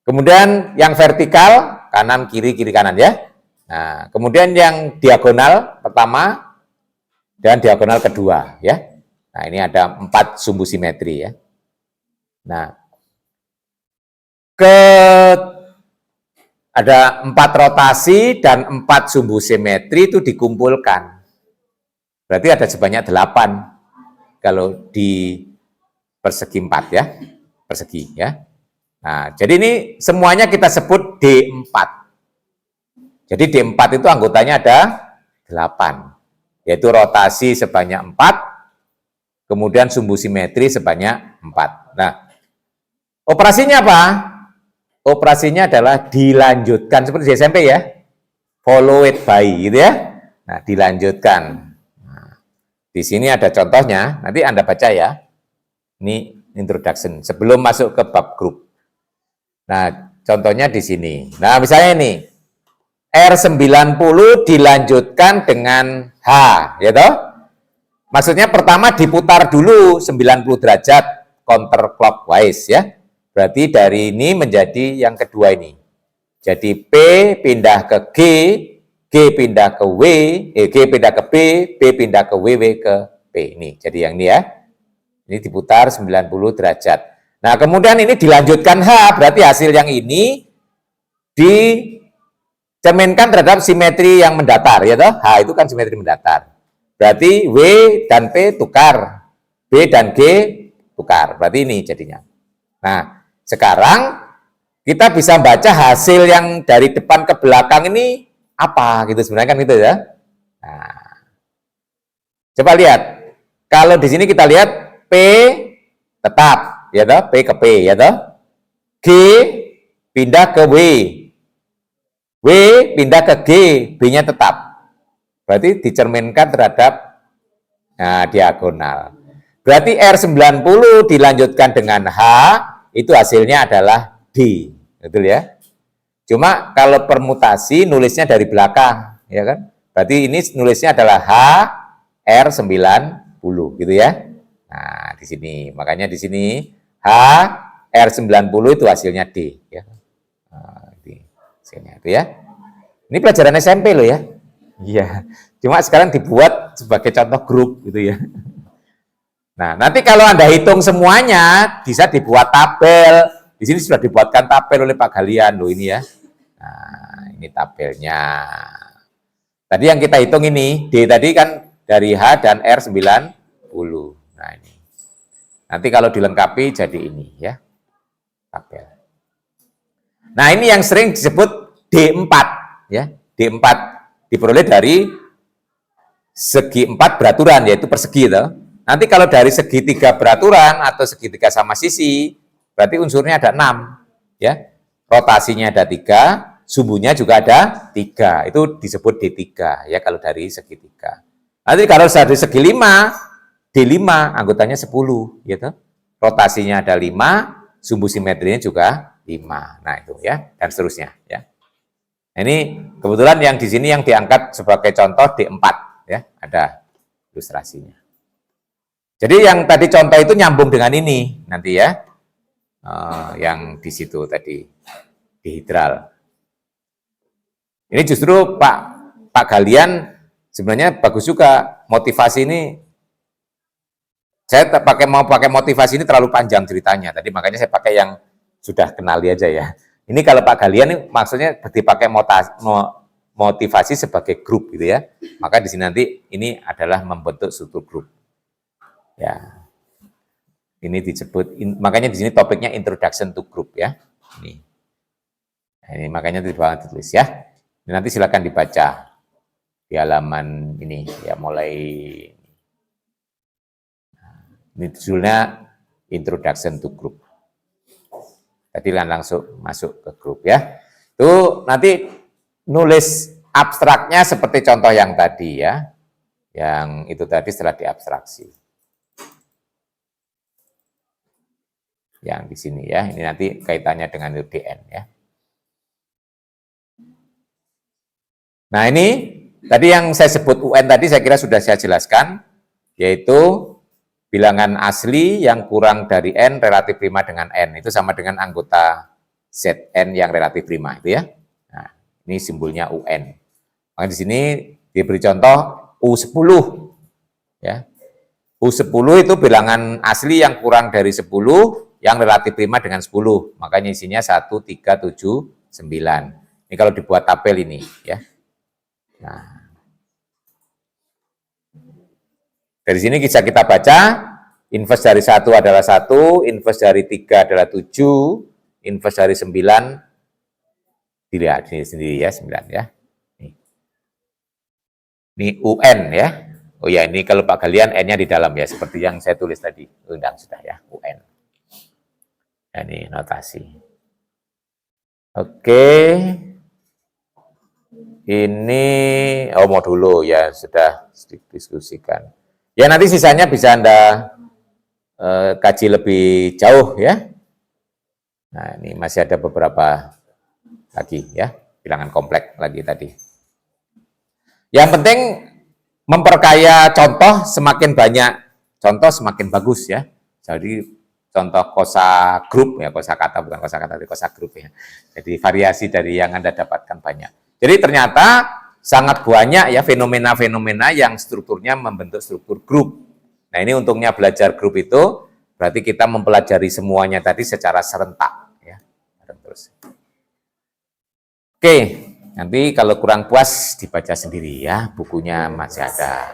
[SPEAKER 1] Kemudian yang vertikal, kanan, kiri, kiri, kanan ya. Nah, kemudian yang diagonal pertama dan diagonal kedua ya. Nah, ini ada 4 sumbu simetri ya. Nah, ada 4 rotasi dan 4 sumbu simetri itu dikumpulkan. Berarti ada sebanyak 8 kalau di persegi 4 ya. Persegi ya. Nah, jadi ini semuanya kita sebut D4. Jadi D4 itu anggotanya ada 8. Yaitu rotasi sebanyak 4, kemudian sumbu simetri sebanyak 4. Nah, operasinya apa? Operasinya adalah dilanjutkan seperti di SMP ya. followed by, gitu ya. Nah, dilanjutkan. Nah, di sini ada contohnya, nanti Anda baca ya. Ini introduction, sebelum masuk ke bab grup. Nah, contohnya di sini. Nah, misalnya ini, R90 dilanjutkan dengan H, ya toh? Maksudnya pertama diputar dulu 90 derajat counterclockwise ya. Berarti dari ini menjadi yang kedua ini. Jadi P pindah ke G pindah ke W, G pindah ke B pindah ke W ke P. Ini jadi yang ini ya. Ini diputar 90 derajat. Nah, kemudian ini dilanjutkan H, berarti hasil yang ini dicerminkan terhadap simetri yang mendatar, ya toh? H itu kan simetri mendatar. Berarti W dan P tukar, B dan G tukar. Berarti ini jadinya. Nah, sekarang kita bisa baca hasil yang dari depan ke belakang ini apa gitu sebenarnya kan gitu ya. Nah, coba lihat. Kalau di sini kita lihat P tetap, ya toh? P ke P, ya toh? G pindah ke W. W pindah ke G, B-nya tetap. Berarti dicerminkan terhadap diagonal. Berarti R90 dilanjutkan dengan H, itu hasilnya adalah D. Betul ya? Cuma kalau permutasi nulisnya dari belakang, ya kan? Berarti ini nulisnya adalah H R90 gitu ya. Nah, di sini. Makanya di sini H R90 itu hasilnya D ya. Nah, di sini itu ya. Ini pelajaran SMP loh ya. Iya. Cuma sekarang dibuat sebagai contoh grup gitu ya. Nah, nanti kalau Anda hitung semuanya, bisa dibuat tabel. Di sini sudah dibuatkan tabel oleh Pak Galian loh ini ya. Nah, ini tabelnya. Tadi yang kita hitung ini, D tadi kan dari H dan R90. Nah, ini. Nanti kalau dilengkapi jadi ini ya, tabel. Nah, ini yang sering disebut D4 ya. D4 diperoleh dari segi 4 beraturan, yaitu persegi itu. Nanti kalau dari segitiga beraturan atau segitiga sama sisi, berarti unsurnya ada 6 ya. Rotasinya ada 3, sumbunya juga ada 3. Itu disebut D3 ya kalau dari segitiga. Nanti kalau dari segi 5, D5 anggotanya 10 gitu. Rotasinya ada 5, sumbu simetrinya juga 5. Nah, itu ya, dan seterusnya ya. Ini kebetulan yang di sini yang diangkat sebagai contoh D4 ya, ada ilustrasinya. Jadi yang tadi contoh itu nyambung dengan ini nanti ya, yang di situ tadi dihidral. Ini justru Pak Galian sebenarnya bagus juga motivasi ini. Saya mau pakai motivasi ini terlalu panjang ceritanya. Tadi makanya saya pakai yang sudah kenali aja ya. Ini kalau Pak Galian ini maksudnya dipakai motivasi sebagai grup gitu ya. Maka di sini nanti ini adalah membentuk struktur grup. Ya. Ini disebut makanya di sini topiknya introduction to group ya. Ini. Nah, ini makanya di bawah ditulis ya. Ini nanti silakan dibaca di halaman ini ya mulai ini judulnya introduction to group. Tadi langsung masuk ke grup ya. Itu nanti nulis abstraknya seperti contoh yang tadi ya. Yang itu tadi setelah diabstraksi. Yang di sini ya, ini nanti kaitannya dengan UDN ya. Nah ini tadi yang saya sebut UN tadi saya kira sudah saya jelaskan, yaitu bilangan asli yang kurang dari N relatif prima dengan N, itu sama dengan anggota Zn yang relatif prima itu ya. Nah, ini simbolnya UN. Maka di sini diberi contoh U10 ya. U10 itu bilangan asli yang kurang dari 10 yang relatif prima dengan 10. Makanya isinya 1, 3, 7, 9. Ini kalau dibuat tabel ini ya. Nah, dari sini bisa kita baca, inverse dari 1 adalah 1, inverse dari 3 adalah 7, inverse dari 9, dilihat ini sendiri ya, 9 ya. Ini UN ya. Oh ya, ini kalau Pak Galian N-nya di dalam ya, seperti yang saya tulis tadi. Undang sudah ya, UN. Nah, ini notasi. Oke. Ini modulo ya sudah didiskusikan. Ya nanti sisanya bisa Anda kaji lebih jauh ya. Nah ini masih ada beberapa lagi ya, bilangan kompleks lagi tadi. Yang penting memperkaya contoh, semakin banyak contoh semakin bagus ya. Jadi contoh kosa grup ya, kosa kata bukan kosa kata, tapi kosa grup ya. Jadi variasi dari yang Anda dapatkan banyak. Jadi ternyata sangat banyak ya fenomena-fenomena yang strukturnya membentuk struktur grup. Nah ini untungnya belajar grup itu, berarti kita mempelajari semuanya tadi secara serentak. Ya. Terus. Oke, nanti kalau kurang puas dibaca sendiri ya, bukunya masih ada.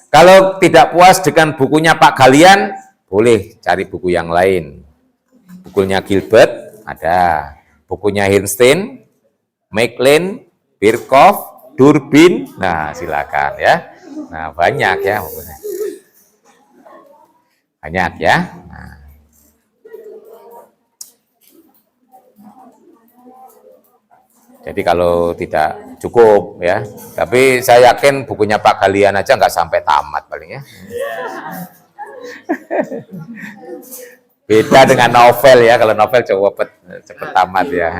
[SPEAKER 1] Kalau tidak puas dengan bukunya Pak Galian, boleh cari buku yang lain. Bukunya Gilbert ada, bukunya Hirnstein, Maclean, Birkhoff, Durbin, nah silakan ya. Nah banyak ya, banyak ya. Nah. Jadi kalau tidak cukup ya, tapi saya yakin bukunya Pak Galian aja nggak sampai tamat paling ya. Beda dengan novel ya, kalau novel cepet tamat ya.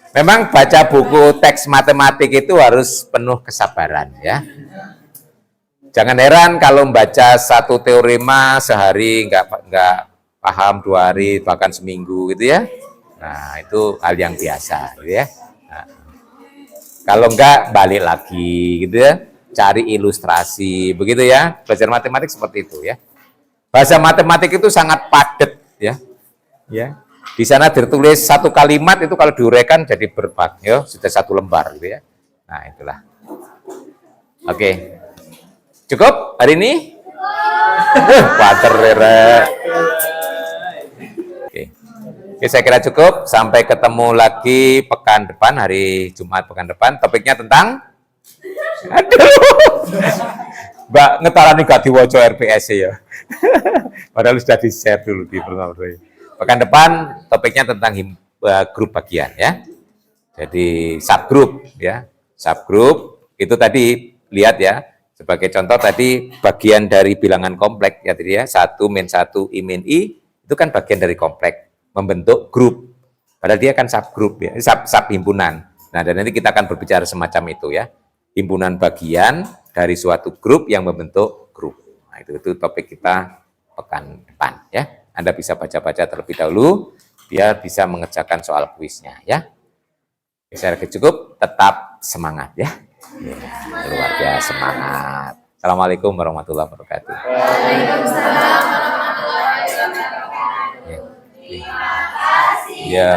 [SPEAKER 1] Memang baca buku teks matematik itu harus penuh kesabaran ya. Jangan heran kalau membaca satu teorema sehari nggak paham, 2 hari bahkan seminggu gitu ya. Nah itu hal yang biasa gitu ya. Nah, kalau enggak balik lagi gitu ya, cari ilustrasi begitu ya. Belajar matematik seperti itu ya. Bahasa matematik itu sangat padat ya. Ya. Di sana tertulis satu kalimat itu kalau diuraikan jadi berbak ya, sudah 1 lembar gitu ya. Nah, itulah. Oke. Cukup hari ini? Water Oke, saya kira cukup. Sampai ketemu lagi pekan depan, hari Jumat pekan depan. Topiknya tentang Mbak ngetarani gak diwaca RPS ya. Padahal sudah di-share dulu di pertemuan. Pekan depan topiknya tentang grup bagian ya. Jadi subgroup ya. Subgroup itu tadi lihat ya. Sebagai contoh tadi bagian dari bilangan kompleks ya tadi ya. 1 min 1 I min I itu kan bagian dari kompleks membentuk grup. Padahal dia kan subgroup ya, sub himpunan. Nah, dan nanti kita akan berbicara semacam itu ya. Himpunan bagian dari suatu grup yang membentuk grup. Nah, itu topik kita pekan depan ya. Anda bisa baca-baca terlebih dahulu biar bisa mengerjakan soal kuisnya ya. Saya rasa cukup, tetap semangat ya. Luar biasa semangat. Assalamualaikum warahmatullahi wabarakatuh. Waalaikumsalam warahmatullahi wabarakatuh. Ya.